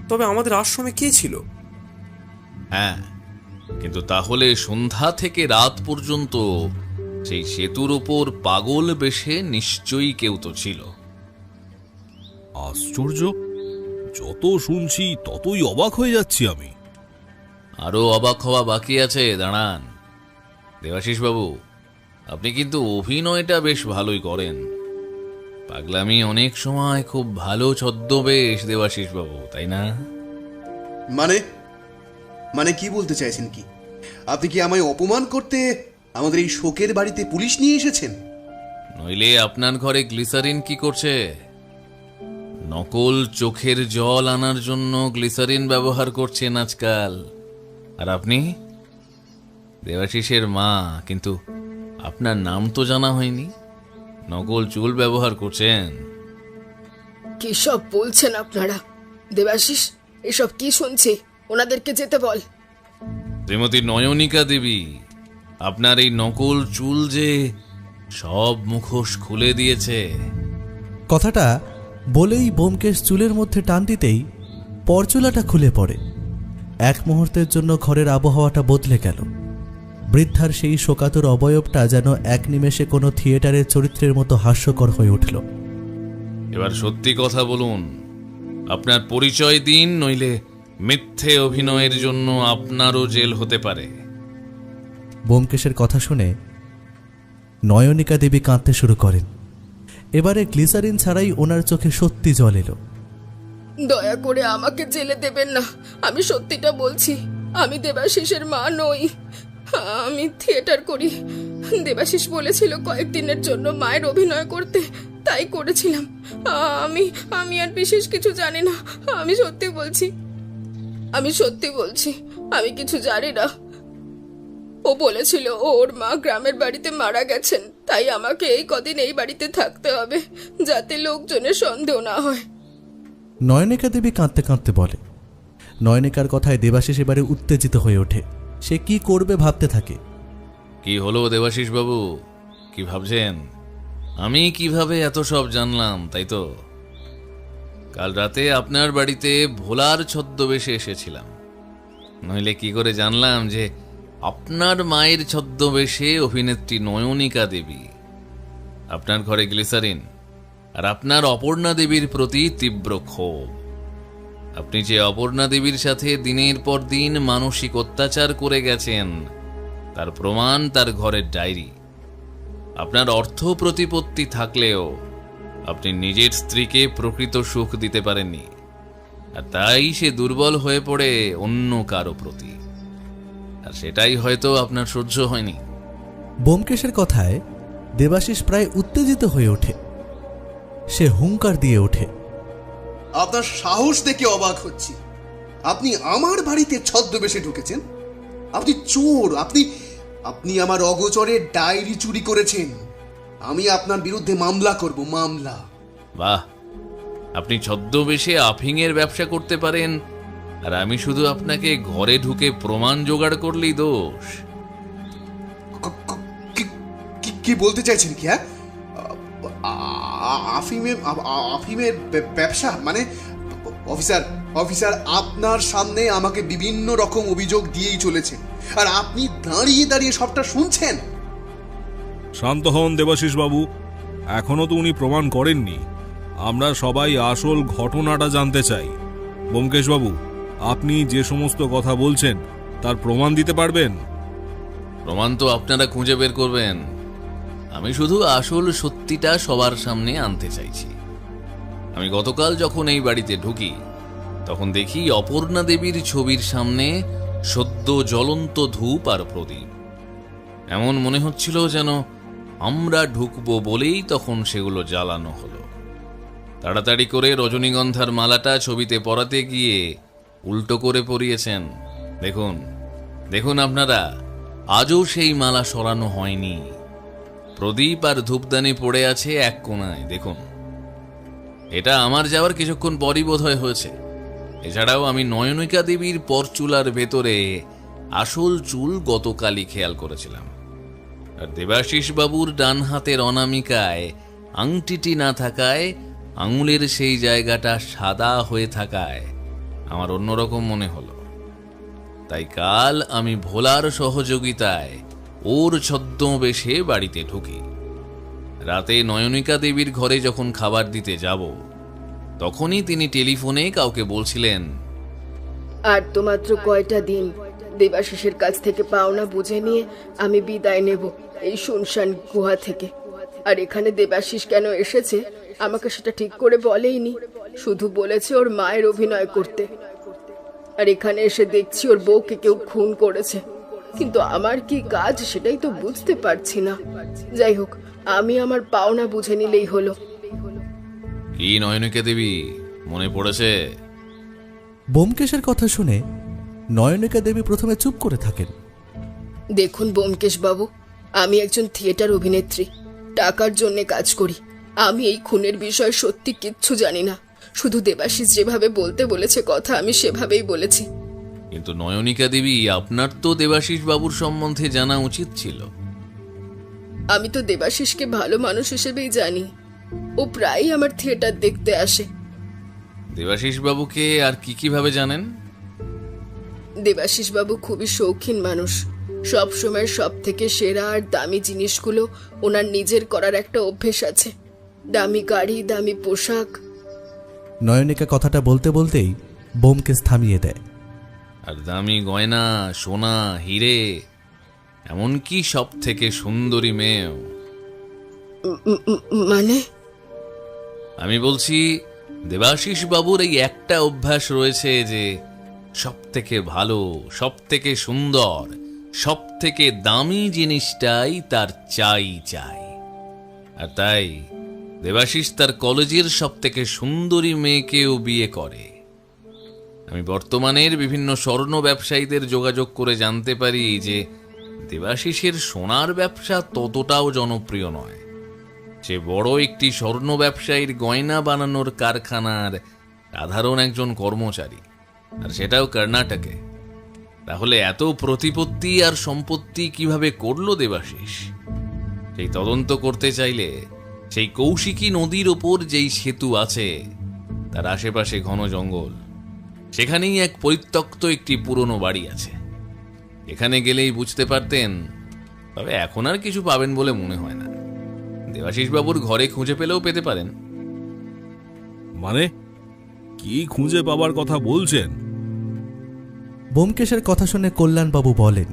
তবে আমাদের আশ্রমে কে ছিল? হ্যাঁ, কিন্তু তাহলে সন্ধ্যা থেকে রাত পর্যন্ত সেই সেতুর উপর পাগল বেশে নিশ্চয়ই কেউ তো ছিল। আশ্চর্য, যত শুনছি ততই অবাক হয়ে যাচ্ছি আমি। আরো অবাক হওয়া বাকি আছে, দাঁড়ান। দেবাশিস বাবু, আপনি কিন্তু অভিনয়টা বেশ ভালোই করেন। পাগলামি অনেক সময় খুব ভালো ছদ্মবেশ, দেবাশিস বাবু, তাই না? মানে কি বলতে চাইছেন? কি আপনি কি আমায় অপমান করতে আমাদের এই শোকের বাড়িতে পুলিশ নিয়ে এসেছেন? নইলে আপনার ঘরে গ্লিসারিন কি করছে? নকল চোখের জল আনার জন্য গ্লিসারিন ব্যবহার করছেন আজকাল। আর আপনি দেবাশিসের মা, কিন্তু আপনার নাম তো জানা হয়নি। নকল চুল ব্যবহার করছেন। কি সব বলছেন আপনারা? দেবাশিস, এসব কি শুনছি? ওনাদেরকে যেতে বল। শ্রীমতী নয়নিকা দেবী, আপনার এই নকল চুল যে সব মুখোশ খুলে দিয়েছে। কথাটা বলেই ব্যোমকেশ চুলের মধ্যে টান দিতেই পরচুলাটা খুলে পড়ে। এক মুহূর্তের জন্য ঘরের আবহাওয়াটা বদলে গেল। বৃদ্ধার সেই শোকাতুর অবয়বটা যেন এক নিমেষে কোনো থিয়েটারের চরিত্রের মতো হাস্যকর হয়ে উঠল। এবার সত্যি কথা বলুন, আপনার পরিচয় দিন, নইলে মিথ্যে অভিনয়ের জন্য আপনারও জেল হতে পারে। ব্যোমকেশের কথা শুনে নয়নিকা দেবী কাঁদতে শুরু করেন। এবারে গ্লিসারিন ছাড়াই ওনার চোখে সত্যি জল এলো। দয়া করে আমাকে জেলে দেবেন না, আমি সত্যিটা বলছি। আমি দেবাশিসের মা নই, আমি থিয়েটার করি। দেবাশিস বলেছিল কয়েকদিনের জন্য মায়ের অভিনয় করতে, তাই করেছিলাম। আমি আর বিশেষ কিছু জানি না। আমি সত্যি বলছি, আমি কিছু জানি না। ও বলেছিল ওর মা গ্রামের বাড়িতে মারা গেছেন, তাই আমাকে এই কদিন এই বাড়িতে থাকতে হবে যাতে লোকজনের সন্দেহ না হয়। নয়নিকা দেবী কাঁদতে কাঁদতে বলে। নয়নিকার কথায় দেবাশিস এবারে উত্তেজিত হয়ে ওঠে। সে কি করবে ভাবতে থাকে। কি হলো দেবাশিস বাবু, কি ভাবছেন? আমি কিভাবে এত সব জানলাম, তাই তো? কাল রাতে আপনার বাড়িতে ভোলার ছদ্মবেশে এসেছিলাম, নইলে কি করে জানলাম যে আপনার মায়ের ছদ্মবেশে অভিনেত্রী নয়নিকা দেবী, আপনার ঘরে গ্লিসারিন, আর আপনার অপর্ণা দেবীর প্রতি তীব্র ক্ষোভ। আপনি যে অপর্ণা দেবীর সাথে দিনের পর দিন মানসিক অত্যাচার করে গেছেন তার প্রমাণ তার ঘরের ডায়েরি। আপনার অর্থ প্রতিপত্তি থাকলেও আপনি নিজের স্ত্রীকে প্রকৃত সুখ দিতে পারেননি, আর তাই সে দুর্বল হয়ে পড়ে অন্য কারো প্রতি, আর সেটাই হয়তো আপনার সহ্য হয়নি। ব্যোমকেশের কথায় দেবাশিস প্রায় উত্তেজিত হয়ে ওঠে। সে হুঙ্কার দিয়ে ওঠে, আপনার সাহস দেখে অবাক হচ্ছি। আপনি আমার বাড়িতে ছদ্মবেশে ঢুকেছেন? আপনি চোর! আপনি আমার অগোচরে ডায়েরি চুরি করেছেন। আমি আপনার বিরুদ্ধে মামলা করব, মামলা। বাহ, আপনি ছদ্মবেশে আফিংয়ের ব্যবসা করতে পারেন, আর আমি শুধু আপনাকে ঘরে ঢুকে প্রমাণ জোগাড় করলেই দোষ। কি বলতে চাইছেন কি? হ্যাঁ, আফিমের ব্যবসা মানে? অফিসার আপনার সামনে আমাকে বিভিন্ন রকম অভিযোগ দিয়েই চলেছে, আর আপনি দাঁড়িয়ে দাঁড়িয়ে সবটা শুনছেন। শান্ত হন দেবাশিস বাবু, এখনো তো উনি প্রমাণ করেননি। আমরা সবাই আসল ঘটনাটা জানতে চাই। ব্যোমকেশ বাবু, আপনি যে সমস্ত কথা বলছেন তার প্রমাণ দিতে পারবেন? প্রমাণ তো আপনারা খুঁজে বের করবেন, আমি শুধু আসল সত্যিটা সবার সামনে আনতে চাইছি। আমি গতকাল যখন এই বাড়িতে ঢুকি তখন দেখি অপর্ণা দেবীর ছবির সামনে সদ্য জ্বলন্ত ধূপ আর প্রদীপ। এমন মনে হচ্ছিল যেন আমরা ঢুকবো বলেই তখন সেগুলো জ্বালানো হলো। তাড়াতাড়ি করে রজনীগন্ধার মালাটা ছবিতে পরাতে গিয়ে উল্টো করে পরিয়েছেন। দেখুন দেখুন আপনারা, আজও সেই মালা সরানো হয়নি। প্রদীপ আর ধূপদানি পড়ে আছে এক কোণায়, দেখুন। এটা আমার যাওয়ার কিছুক্ষণ পরই বোধহয় হয়েছে। এছাড়াও আমি নয়নিকা দেবীর পরচুলার ভেতরে আসল চুল গতকালই খেয়াল করেছিলাম, আর দেবাশিস বাবুর ডান হাতের অনামিকায় আংটিটি না থাকায় আঙুলের সেই জায়গাটা সাদা হয়ে থাকায় আমার অন্যরকম মনে হলো। তাই কাল আমি ভোলার সহযোগিতায় ওর ছদ্মবেশে বাড়িতে ঢুকি। রাতে নয়নিকা দেবীর ঘরে যখন খাবার দিতে যাব তখনই তিনি টেলিফোনে কাউকে বলছিলেন, আর তো মাত্র কয়টা দিন, দেবাশিসের কাছ থেকে পাওনা বুঝে নিয়ে আমি বিদায় নেব এই শুনশান গুহা থেকে। আর এখানে দেবাশিস কেন এসেছে আমাকে সেটা ঠিক করে বলেইনি, শুধু বলেছে ওর মায়ের অভিনয় করতে। আর এখানে এসে দেখছি ওর বউকে কেউ খুন করেছে, কিন্তু আমার কি কাজ সেটাই তো বুঝতে পারছি না। যাই হোক, আমি আমার পাওনা বুঝে নিলেই হলো। কি নয়নিকা দেবী, মনে পড়েছে? ব্যোমকেশের কথা শুনে নয়নিকা দেবী প্রথমে চুপ করে থাকেন। দেখুন ব্যোমকেশ বাবু, আমি একজন থিয়েটার অভিনেত্রী, টাকার জন্য কাজ করি। আমি এই খুনের বিষয়ে সত্যি কিচ্ছু জানি না, শুধু দেবাশিস যেভাবে বলতে বলেছে কথা আমি সেভাবেই বলেছি। কিন্তু নয়নিকা দেবী, আপনার তো দেবাশিস বাবুর সম্বন্ধে জানা উচিত ছিল। আমি তো দেবাশিসকে ভালো মানুষ হিসেবেই জানি, ও প্রায়ই আমার থিয়েটার দেখতে আসে। দেবাশিস বাবুকে আর কি কিভাবে জানেন? দেবাশিস বাবু খুবই শৌখিন মানুষ, সব সময় সব থেকে সেরা আর দামি জিনিসগুলো ওনার নিজের করার একটা অভ্যেস আছে। দামি গাড়ি, দামি পোশাক। নয়নিকা কথাটা বলতে বলতেই ব্যোমকেশ থামিয়ে দেয়। আর দামি গয়না, সোনা, হিরে, এমনকি সব থেকে সুন্দরী মেয়েও। মানে? আমি বলছি, দেবাশিস বাবুর এই একটা অভ্যাস রয়েছে যে সব থেকে ভালো, সব থেকে সুন্দর, সব থেকে দামি জিনিসটাই তার চাই। আর তাই দেবাশিস তার কলেজের সব থেকে সুন্দরী মেয়েকেও বিয়ে করে। আমি বর্তমানের বিভিন্ন স্বর্ণ ব্যবসায়ীদের যোগাযোগ করে জানতে পারি যে দেবাশিসের সোনার ব্যবসা ততটাও জনপ্রিয় নয়। সে বড় একটি স্বর্ণ ব্যবসায়ীর গয়না বানানোর কারখানার সাধারণ একজন কর্মচারী, আর সেটাও কর্ণাটকে। তাহলে এত প্রতিপত্তি আর সম্পত্তি কিভাবে করলো দেবাশিস? সেই তদন্ত করতে চাইলে সেই কৌশিকী নদীর ওপর যেই সেতু আছে তার আশেপাশে ঘন জঙ্গল, সেখানেই এক পরিত্যক্ত একটি পুরনো বাড়ি আছে। এখানে গেলেই বুঝতে পারতেন, তবে এখন আর কিছু পাবেন বলে মনে হয় না। দেবাশিস বাবুর ঘরে খুঁজে পেলেও পেতে পারেন। মানে কি খুঁজে পাবার কথা বলছেন? ব্যোমকেশের কথা শুনে কল্যাণবাবু বলেন,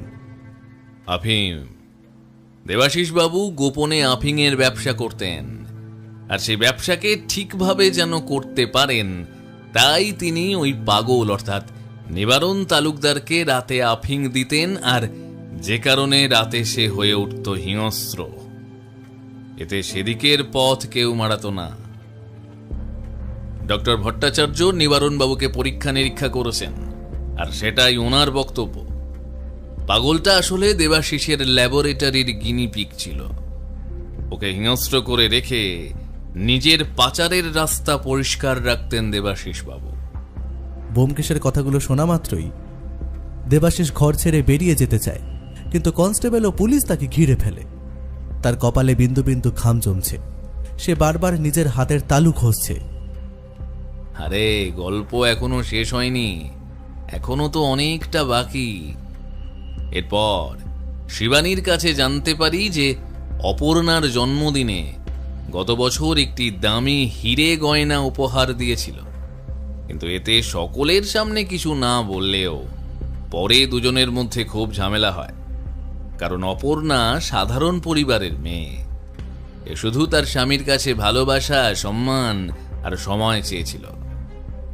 আফিম। দেবাশিস বাবু গোপনে আফিংয়ের ব্যবসা করতেন, আর সেই ব্যবসাকে ঠিকভাবে যেন করতে পারেন তাই তিনি ওই পাগল অর্থাৎ নিবারণ তালুকদারকে রাতে আফিং দিতেন, আর যে কারণে রাতে সে হয়ে উঠত হিংস্র। এতে সেদিকের পথ কেউ মারাত না। ডক্টর ভট্টাচার্য নিবারণ বাবুকে পরীক্ষা নিরীক্ষা করেছেন, আর সেটাই ওনার বক্তব্য। পাগলটা আসলে দেবাশিসের ল্যাবরেটরির গিনিপিগ ছিল। ওকে হিংস্র করে রেখে নিজের পাচারের রাস্তা পরিষ্কার রাখতেন দেবাশিস বাবু। ব্যোমকেশের কথাগুলো শোনা মাত্রই দেবাশিস ঘর ছেড়ে বেরিয়ে যেতে চায়, কিন্তু কনস্টেবল ও পুলিশ তাকে ঘিরে ফেলে। তার কপালে বিন্দু বিন্দু ঘাম জমছে, সে বারবার নিজের হাতের তালু ঘষছে। আরে গল্প এখনো শেষ হয়নি, এখনো তো অনেকটা বাকি। এরপর শিবানীর কাছে জানতে পারি যে অপর্ণার জন্মদিনে গত বছর একটি দামি হিরে গয়না উপহার দিয়েছিল, কিন্তু এতে সকলের সামনে কিছু না বললেও পরে দুজনের মধ্যে খুব ঝামেলা হয়। কারণ অপর্ণা সাধারণ পরিবারের মেয়ে, এ শুধু তার স্বামীর কাছে ভালোবাসা, সম্মান আর সময় চেয়েছিল,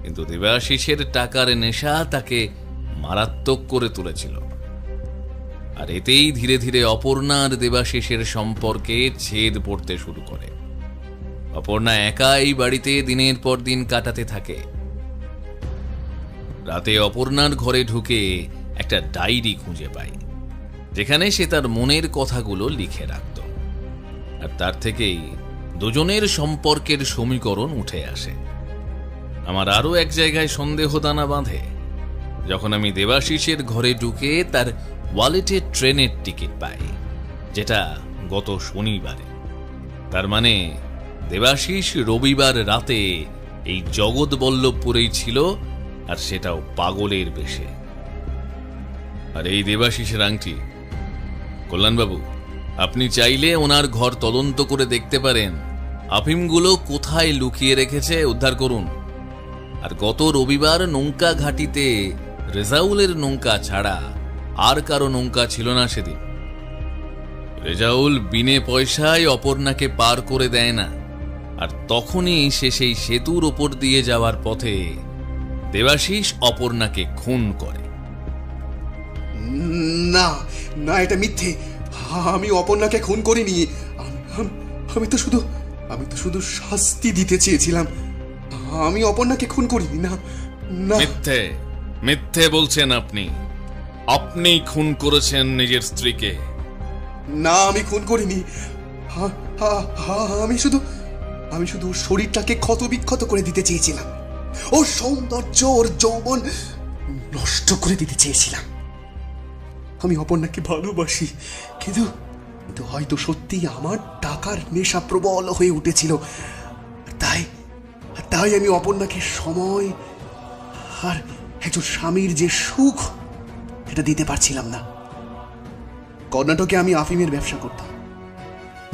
কিন্তু দেবাশিসের টাকার নেশা তাকে মারাত্মক করে তুলেছিল। আর এতেই ধীরে ধীরে অপর্ণা আর দেবাশিসের সম্পর্কে ছেদ পড়তে শুরু করে। অপর্ণা একাই বাড়িতে দিনের পর দিন কাটাতে থাকে। রাতে অপর্ণার ঘরে ঢুকে একটা ডায়েরি খুঁজে পায়, যেখানে সে তার মনের কথাগুলো লিখে রাখত। আর তার থেকেই দুজনের সম্পর্কের সমীকরণ উঠে আসে। আমার আরো এক জায়গায় সন্দেহ দানা বাঁধে, যখন আমি দেবাশিসের ঘরে ঢুকে তার ওয়ালেটে ট্রেনের টিকিট পাই, যেটা গত শনিবারে। তার মানে দেবাশিস রবিবার রাতে এই জগৎবল্লভপুরেই ছিল, আর সেটাও পাগলের বেশে। আর এই দেবাশিসের আংটি, কল্যাণবাবু আপনি চাইলে ওনার ঘর তদন্ত করে দেখতে পারেন আফিমগুলো কোথায় লুকিয়ে রেখেছে, উদ্ধার করুন। আর গত রবিবার নৌকা ঘাটিতে রেজাউলের নৌকা ছাড়া আর কারো নৌকা ছিল না সেদিন। রেজাউল বিনে পয়সায় অপর্ণাকে পার করে দেয় না, আর তখনই সে সেই সেতুর ওপর দিয়ে যাওয়ার পথে দেবাশিস অপর্ণাকে খুন করে। না না, এটা মিথ্যে। আমি অপর্ণাকে খুন করিনি। আমি তো শুধু শাস্তি দিতে চেয়েছিলাম। আমি অপর্ণাকে খুন করিনি। না না, মিথ্যে মিথ্যে বলছেন আপনি। আপনি খুন করেছেন নিজের স্ত্রীকে। না, আমি খুন করিনি। আমি শুধু ওর শরীরটাকে ক্ষতবিক্ষত করে দিতে চেয়েছিলাম। ওর সৌন্দর্য, ওর যৌবন নষ্ট করে দিতে চেয়েছিলাম। আমি অপর্ণাকে ভালোবাসি, কিন্তু হয়তো সত্যি আমার টাকার নেশা প্রবল হয়ে উঠেছিল। তাই আমি অপর্ণাকে সময় আর একজন স্বামীর যে সুখ এটা দিতে পারছিলাম না। কর্ণাটকে আমি আফিমের ব্যবসা করতাম,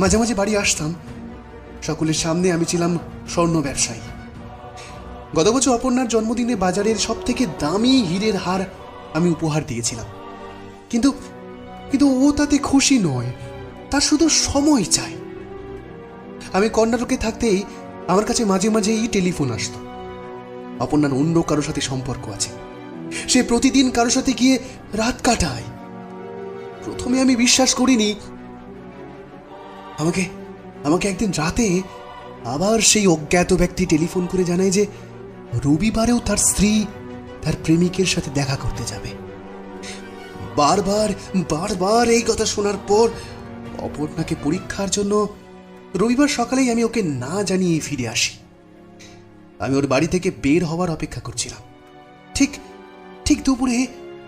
মাঝে মাঝে বাড়ি আসতাম। সকলের সামনে আমি ছিলাম স্বর্ণ ব্যবসায়ী। গত বছর অপর্ণার জন্মদিনে বাজারের সব থেকে দামি হীরের হার আমি উপহার দিয়েছিলাম, কিন্তু ও তাতে খুশি নয়, তার শুধু সময় চাই। আমি কর্ণাটকে থাকতেই আমার কাছে মাঝে মাঝেই টেলিফোন আসতো। অপর্ণার অন্য কারোর সাথে সম্পর্ক আছে, সে প্রতিদিন কারোর সাথে গিয়ে রাত কাটায়। প্রথমে আমি বিশ্বাস করিনি। আমাকে একদিন রাতে আবার সেই অজ্ঞাত ব্যক্তি টেলিফোন করে জানায় যে রবিবারেও তার স্ত্রী তার প্রেমিকের সাথে দেখা করতে যাবে। বারবার এই কথা শোনার পর অপর্ণাকে পরীক্ষার জন্য রবিবার সকালেই আমি ওকে না জানিয়ে ফিরে আসি। আমি ওর বাড়ি থেকে বের হওয়ার অপেক্ষা করছিলাম। ঠিক দুপুরে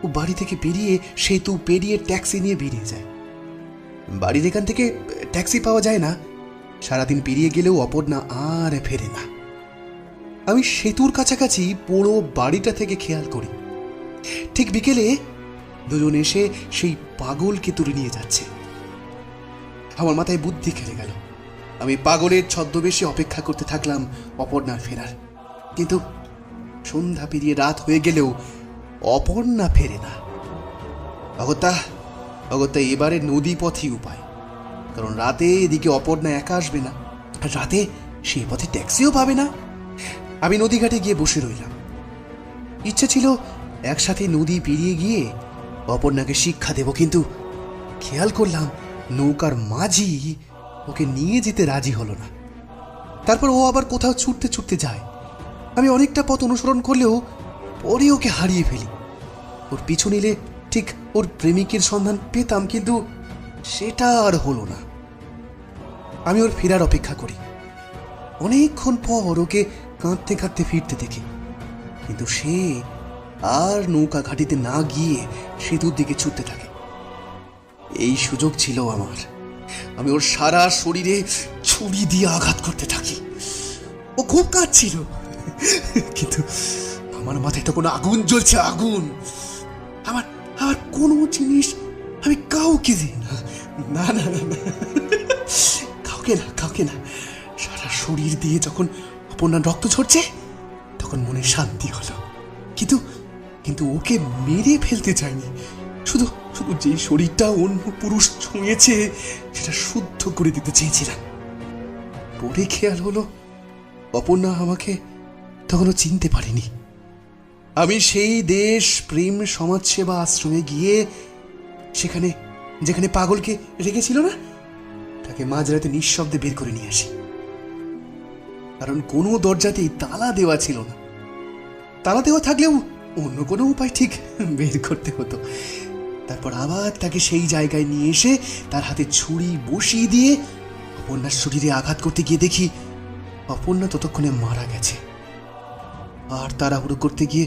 ও ও বাড়ি থেকে বেরিয়ে সেতু পেরিয়ে ট্যাক্সি নিয়ে বেরিয়ে যায়। বাড়ির এখান থেকে ট্যাক্সি পাওয়া যায় না। সারাদিন পেরিয়ে গেলেও অপর্ণা আর ফেরে না। আমি সেতুর কাছাকাছি পুরো বাড়িটা থেকে খেয়াল করি। ঠিক বিকেলে দুজন এসে সেই পাগলকে তুলে নিয়ে যাচ্ছে। আমার মাথায় বুদ্ধি খেলে গেল। আমি পাগলের ছদ্মবেশে অপেক্ষা করতে থাকলাম অপর্ণার ফেরার। কিন্তু সন্ধ্যা পেরিয়ে রাত হয়ে গেলেও অপর্ণা ফেরে না। অগত্যা এবারে নদী পথই উপায়, কারণ রাতে এদিকে অপর্ণা একা আসবে না, আর রাতে সেই পথে ট্যাক্সিও পাবে না। আমি নদীঘাটে গিয়ে বসে রইলাম। ইচ্ছে ছিল একসাথে নদী পেরিয়ে গিয়ে অপর্ণাকে শিক্ষা দেব, কিন্তু খেয়াল করলাম নৌকার মাঝি ওকে নিয়ে যেতে রাজি হলো না। তারপর ও আবার কোথাও ছুটতে ছুটতে যায়। আমি অনেকটা পথ অনুসরণ করলেও পরে ওকে হারিয়ে ফেলি। ওর পিছু নিলে ঠিক ওর প্রেমিকের সন্ধান পেতাম, কিন্তু সেটা আর হলো না। আমি ওর ফেরার অপেক্ষা করি। অনেকক্ষণ পর ওকে কাঁদতে কাঁদতে ফিরতে দেখি, কিন্তু সে আর নৌকা ঘাটিতে না গিয়ে সেতুর দিকে ছুটতে থাকে। এই সুযোগ ছিল আমার। আমি ওর সারা শরীরে ছুরি দিয়ে আঘাত করতে থাকি। ও খুব কাঁদছিল, কিন্তু আমার মাথায় তখন আগুন জ্বলছে, আগুন। আমার আমার কোনো জিনিস আমি কাউকে দিই না, না না না না, কাউকে না। সারা শরীর দিয়ে যখন অপর্ণার রক্ত ঝরছে তখন মনে শান্তি হলো। কিন্তু ওকে মেরে ফেলতে চাইনি। শুধু শুধু যে শরীরটা অন্য পুরুষ ছুঁয়েছে সেটা শুদ্ধ করে দিতে চেয়েছিলাম। পরে খেয়াল হলো অপর্ণা আমাকে তখনও চিনতে পারেনি। আমি সেই দেশ প্রেম সমাজসেবা আশ্রমে গিয়ে সেখানে যেখানে পাগলকে রেখেছিল না, তাকে মাঝরাতে নিঃশব্দে বের করে নিয়ে আসি। কারণ কোনো দরজাতেই তালা দেওয়া ছিল না। তালা দেওয়া থাকলেও অন্য কোনো উপায় ঠিক বের করতে হতো। তারপর আবার তাকে সেই জায়গায় নিয়ে এসে তার হাতে ছুরি বসিয়ে দিয়ে অপর্ণার শরীরে আঘাত করতে গিয়ে দেখি অপর্ণা ততক্ষণে মারা গেছে। আর তাড়াহুড়ো করতে গিয়ে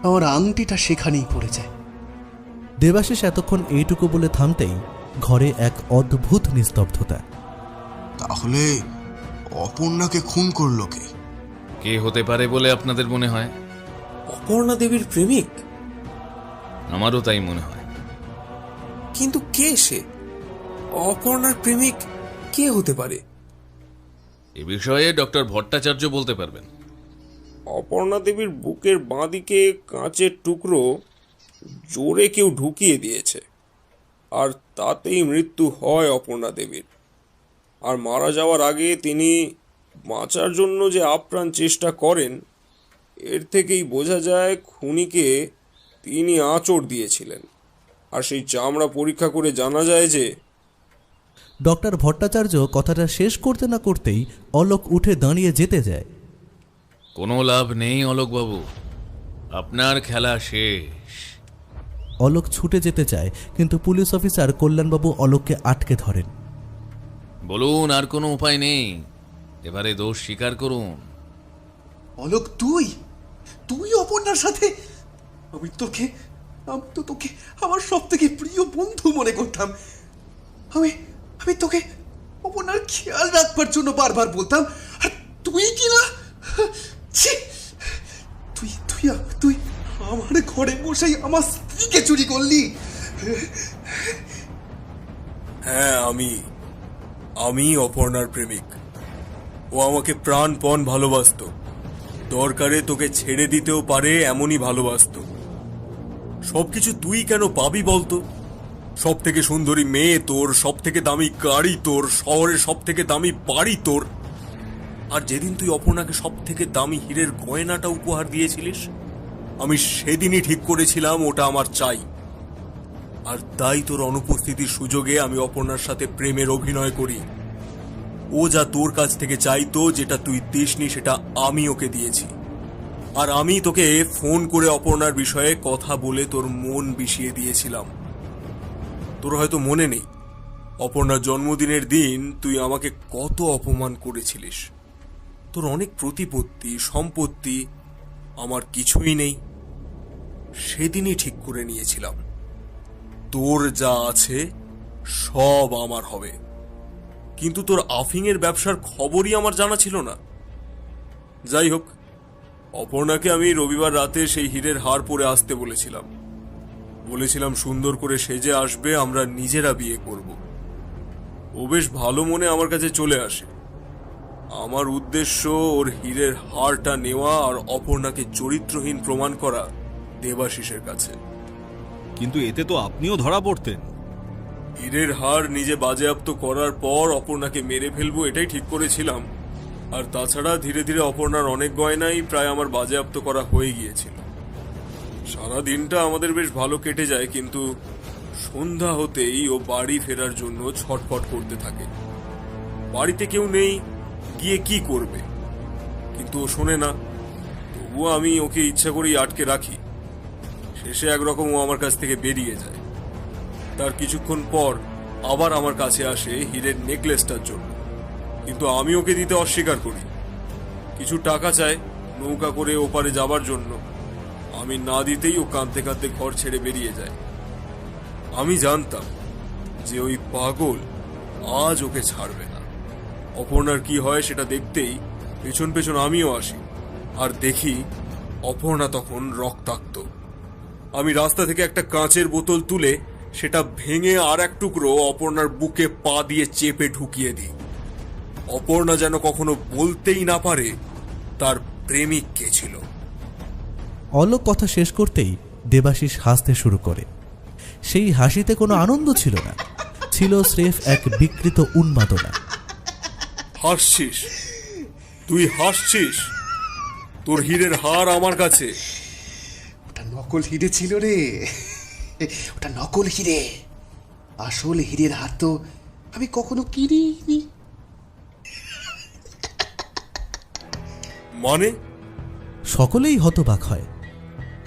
আমার আংটিটা সেখানেই পড়ে যায়। দেবাশিস এতক্ষণ এইটুকু বলে থামতেই ঘরে এক অদ্ভুত নিস্তব্ধতা। তাহলে অপর্ণাকে খুন করলো কে? কে হতে পারে বলে আপনাদের মনে হয়? অপর্ণা দেবীর প্রেমিক? আমারও তাই মনে হয়। কিন্তু কে সে? অপর্ণার প্রেমিক কে হতে পারে? এ বিষয়ে ডক্টর ভট্টাচার্য বলতে পারবেন। অপর্ণা দেবীর বুকের বাঁদিকে কাঁচের টুকরো জোরে কেউ ঢুকিয়ে দিয়েছে, আর তাতেই মৃত্যু হয় অপর্ণা দেবীর। আর মারা যাওয়ার আগে তিনি বাঁচার জন্য যে আপ্রাণ চেষ্টা করেন, এর থেকেই বোঝা যায় খুনিকে তিনি আঁচড় দিয়েছিলেন। আর সেই চামড়া পরীক্ষা করে জানা যায় যে... ডক্টর ভট্টাচার্য কথাটা শেষ করতে না করতেই অলোক উঠে দাঁড়িয়ে যেতে যায়। কোনো লাভ নেই অলোকবাবু, আপনার খেলা শেষ। অলোক ছুটে যেতে চায়, কিন্তু পুলিশ অফিসার কল্যাণবাবু অলোককে আটকে ধরেন। বলুন, আর কোনো উপায় নেই, এবারে দোষ স্বীকার করুন। অলোক, তুই অপর্ণার সাথে? আমি তো তোকে আমার সব থেকে প্রিয় বন্ধু মনে করতাম। আমি তোকে অপর্ণার খেয়াল রাখবার জন্য বারবার বলতাম, আর তুই কি না? তুই আমার ঘরে বসেই আমার স্ত্রীকে চুরি করলি। হ্যাঁ, আমি অপর্ণার প্রেমিক। ও আমাকে প্রাণপণ ভালোবাসতো। দরকারে তোকে ছেড়ে দিতেও পারে এমনই ভালোবাসতো। সবকিছু তুই কেন পাবি বলতো? সব থেকে সুন্দরী মেয়ে তোর, সব থেকে দামি গাড়ি তোর, শহরের সব থেকে দামি বাড়ি তোর। আর যেদিন তুই অপর্ণাকে সব থেকে দামি হীরের গয়নাটা উপহার দিয়েছিলিস, আমি সেদিনই ঠিক করেছিলাম ওটা আমার চাই। আর তাই তোর অনুপস্থিতির সুযোগে আমি অপর্ণার সাথে প্রেমের অভিনয় করি। ও যা তোর কাছ থেকে চাইতো, যেটা তুই দিসনি, সেটা আমি ওকে দিয়েছি। আর আমি তোকে ফোন করে অপর্ণার বিষয়ে কথা বলে তোর মন বিষিয়ে দিয়েছিলাম। তোর হয়তো মনে নেই, অপর্ণার জন্মদিনের দিন তুই আমাকে কত অপমান করেছিলিস। তোর অনেক প্রতিপত্তি, সম্পত্তি, আমার কিছুই নেই। সেদিনই ঠিক করে নিয়েছিলাম, তোর যা আছে সব আমার হবে। কিন্তু তোর আফিংয়ের ব্যবসার খবরই আমার জানা ছিল না। যাই হোক, অপর্ণাকে আমি রবিবার রাতে সেই হীরের হার পরে আসতে বলেছিলাম সুন্দর করে সেজে আসবে, আমরা নিজেরা বিয়ে করব। ও বেশ ভালো মনে আমার কাছে চলে আসে। আমার উদ্দেশ্য ওর হীরের হারটা নেওয়া আর অপর্ণাকে চরিত্রহীন প্রমাণ করা দেবাশিসের কাছে। কিন্তু এতে তো আপনিও ধরা পড়তেন। হীরের হার নিজে বাজেয়াপ্ত করার পর অপর্ণাকে মেরে ফেলবো এটাই ঠিক করেছিলাম। আর তাছাড়া ধীরে ধীরে অপর্ণার অনেক গয়নাই প্রায় আমার বাজেয়াপ্ত করা হয়ে গিয়েছিল। সারা দিনটা আমাদের বেশ ভালো কেটে যায়, কিন্তু সন্ধ্যা হতেই ও বাড়ি ফেরার জন্য ছটফট করতে থাকে। বাড়িতে কেউ নেই, গিয়ে কি করবে? কিন্তু ও শোনে না। তবুও আমি ওকে ইচ্ছা করেই আটকে রাখি। শেষে একরকম ও আমার কাছ থেকে বেরিয়ে যায়। তার কিছুক্ষণ পর আবার আমার কাছে আসে হীরের নেকলেসটার জন্য, কিন্তু আমি ওকে দিতে অস্বীকার করি। কিছু টাকা চায় নৌকা করে ওপারে যাবার জন্য। আমি না দিতেই ও কাঁদতে কাঁদতে ঘর ছেড়ে বেরিয়ে যায়। আমি জানতাম যে ওই পাগল আজ ওকে ছাড়বে না। অপর্ণার কি হয় সেটা দেখতেই পেছন পেছন আমিও আসি, আর দেখি অপর্ণা তখন রক্তাক্ত। আমি রাস্তা থেকে একটা কাঁচের বোতল তুলে সেটা ভেঙে আর এক টুকরো অপর্ণার বুকে পা দিয়ে চেপে ঢুকিয়ে দিই। অপর্ণা যেন কখনো বলতেই না পারে তার প্রেমিক কে ছিল। অলোক কথা শেষ করতেই দেবাশিস হাসতে শুরু করে। সেই হাসিতে কোনো আনন্দ ছিল না, ছিল স্রেফ এক বিকৃত উন্মাদনা। হাসছিস? তুই হাসছিস? তোর হীরের হার আমার কাছে। ওটা নকল হিরে ছিল রে, ওটা নকল হিরে। আসল হীরের হার তো আমি কখনো কিনিনি। মানে? সকলেই হতবাক হয়।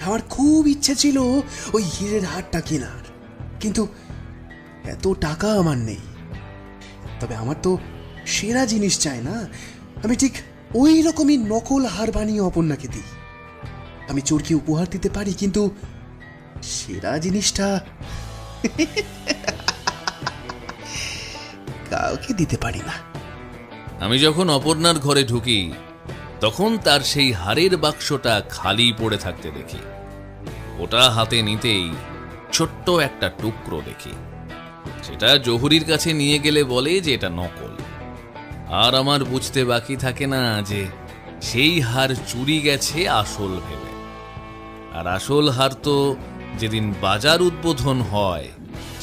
আমার খুব ইচ্ছে ছিল ওই হীরের হারটা কেনার, কিন্তু এত টাকা আমার নেই। তবে আমার তো সেরা জিনিস চাই না? আমি ঠিক ওই রকমই নকল হার বানিয়ে অপর্ণাকে দিই। আমি চোরকে উপহার দিতে পারি, কিন্তু সেরা জিনিসটা কাউকে দিতে পারি না। আমি যখন অপর্ণার ঘরে ঢুকি তখন তার সেই হাড়ের বাক্সটা খালি পড়ে থাকতে দেখি। ওটা হাতে নিতেই ছোট্ট একটা টুকরো দেখি। সেটা জহুরির কাছে নিয়ে গেলে বলে যে এটা নকল। আর আমার বুঝতে বাকি থাকে না যে সেই হার চুরি গেছে আসল ভেবে। আর আসল হার তো যেদিন বাজার উদ্বোধন হয়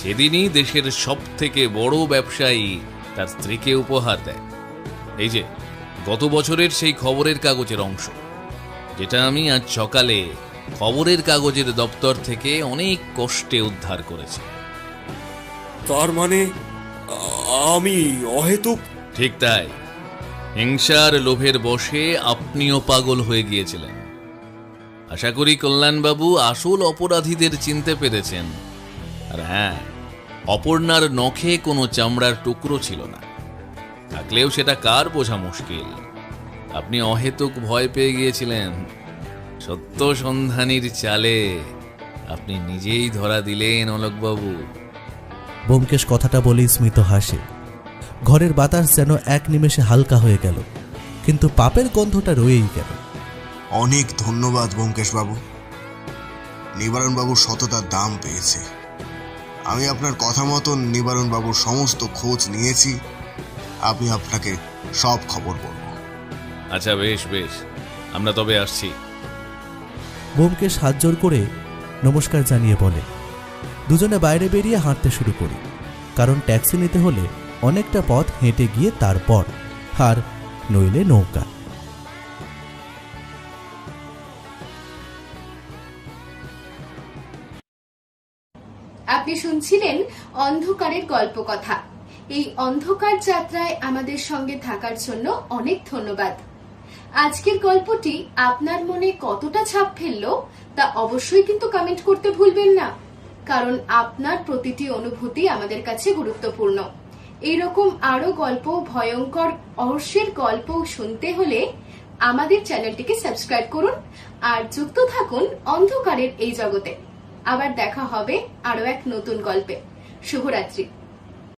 সেদিনই দেশের সব থেকে বড় ব্যবসায়ী তার স্ত্রীকে উপহার দেয়। এই যে গত বছরের সেই খবরের কাগজের অংশ, যেটা আমি আজ সকালে খবরের কাগজের দপ্তর থেকে অনেক কষ্টে উদ্ধার করেছি। তার মানে আমি অহেতুক? ঠিক তাই। হিংসার লোভের বশে আপনিও পাগল হয়ে গিয়েছিলেন। আশা করি কল্যাণবাবু আসল অপরাধীদের চিনতে পেরেছেন। আর হ্যাঁ, অপর্ণার নখে কোনো চামড়ার টুকরো ছিল না। থাকলেও সেটা কার বোঝা মুশকিল। আপনি অহেতুক ভয় পেয়ে গিয়েছিলেন। সত্য সন্ধানীর চালে আপনি নিজেই ধরা দিলেন অলোকবাবু। ব্যোমকেশ কথাটা বলেই স্মিত হাসে। ঘরের বাতাস যেন এক নিমেষে হালকা হয়ে গেল, কিন্তু পাপের গন্ধটা রয়েই গেল। অনেক ধন্যবাদ ব্যোমকেশ বাবু। নিবারণ বাবুর সততার দাম পেয়েছে। আমি আপনার কথা মতন নিবারণ বাবুর সমস্ত খোঁজ নিয়েছি। আমি আপনাকে সব খবর বলব। আচ্ছা, বেশ বেশ, আমরা তবে আসছি। ব্যোমকেশ হাত জোর করে নমস্কার জানিয়ে বলে। দুজনে বাইরে বেরিয়ে হাঁটতে শুরু করি, কারণ ট্যাক্সি নিতে হলে অনেকটা পথ হেঁটে গিয়ে তারপর, আর নইলে নৌকা। আপনি শুনছিলেন অন্ধকারের গল্প কথা। এই অন্ধকার যাত্রায় আমাদের সঙ্গে থাকার জন্য অনেক ধন্যবাদ। আজকের গল্পটি আপনার মনে কতটা ছাপ ফেললো তা অবশ্যই কিন্তু কমেন্ট করতে ভুলবেন না, কারণ আপনার প্রতিটি অনুভূতি আমাদের কাছে গুরুত্বপূর্ণ। এইরকম আরো গল্প, ভয়ঙ্কর রহস্যের গল্প শুনতে হলে আমাদের চ্যানেলটিকে সাবস্ক্রাইব করুন আর যুক্ত থাকুন অন্ধকারের এই জগতে। আবার দেখা হবে আরো এক নতুন গল্পে। শুভরাত্রি।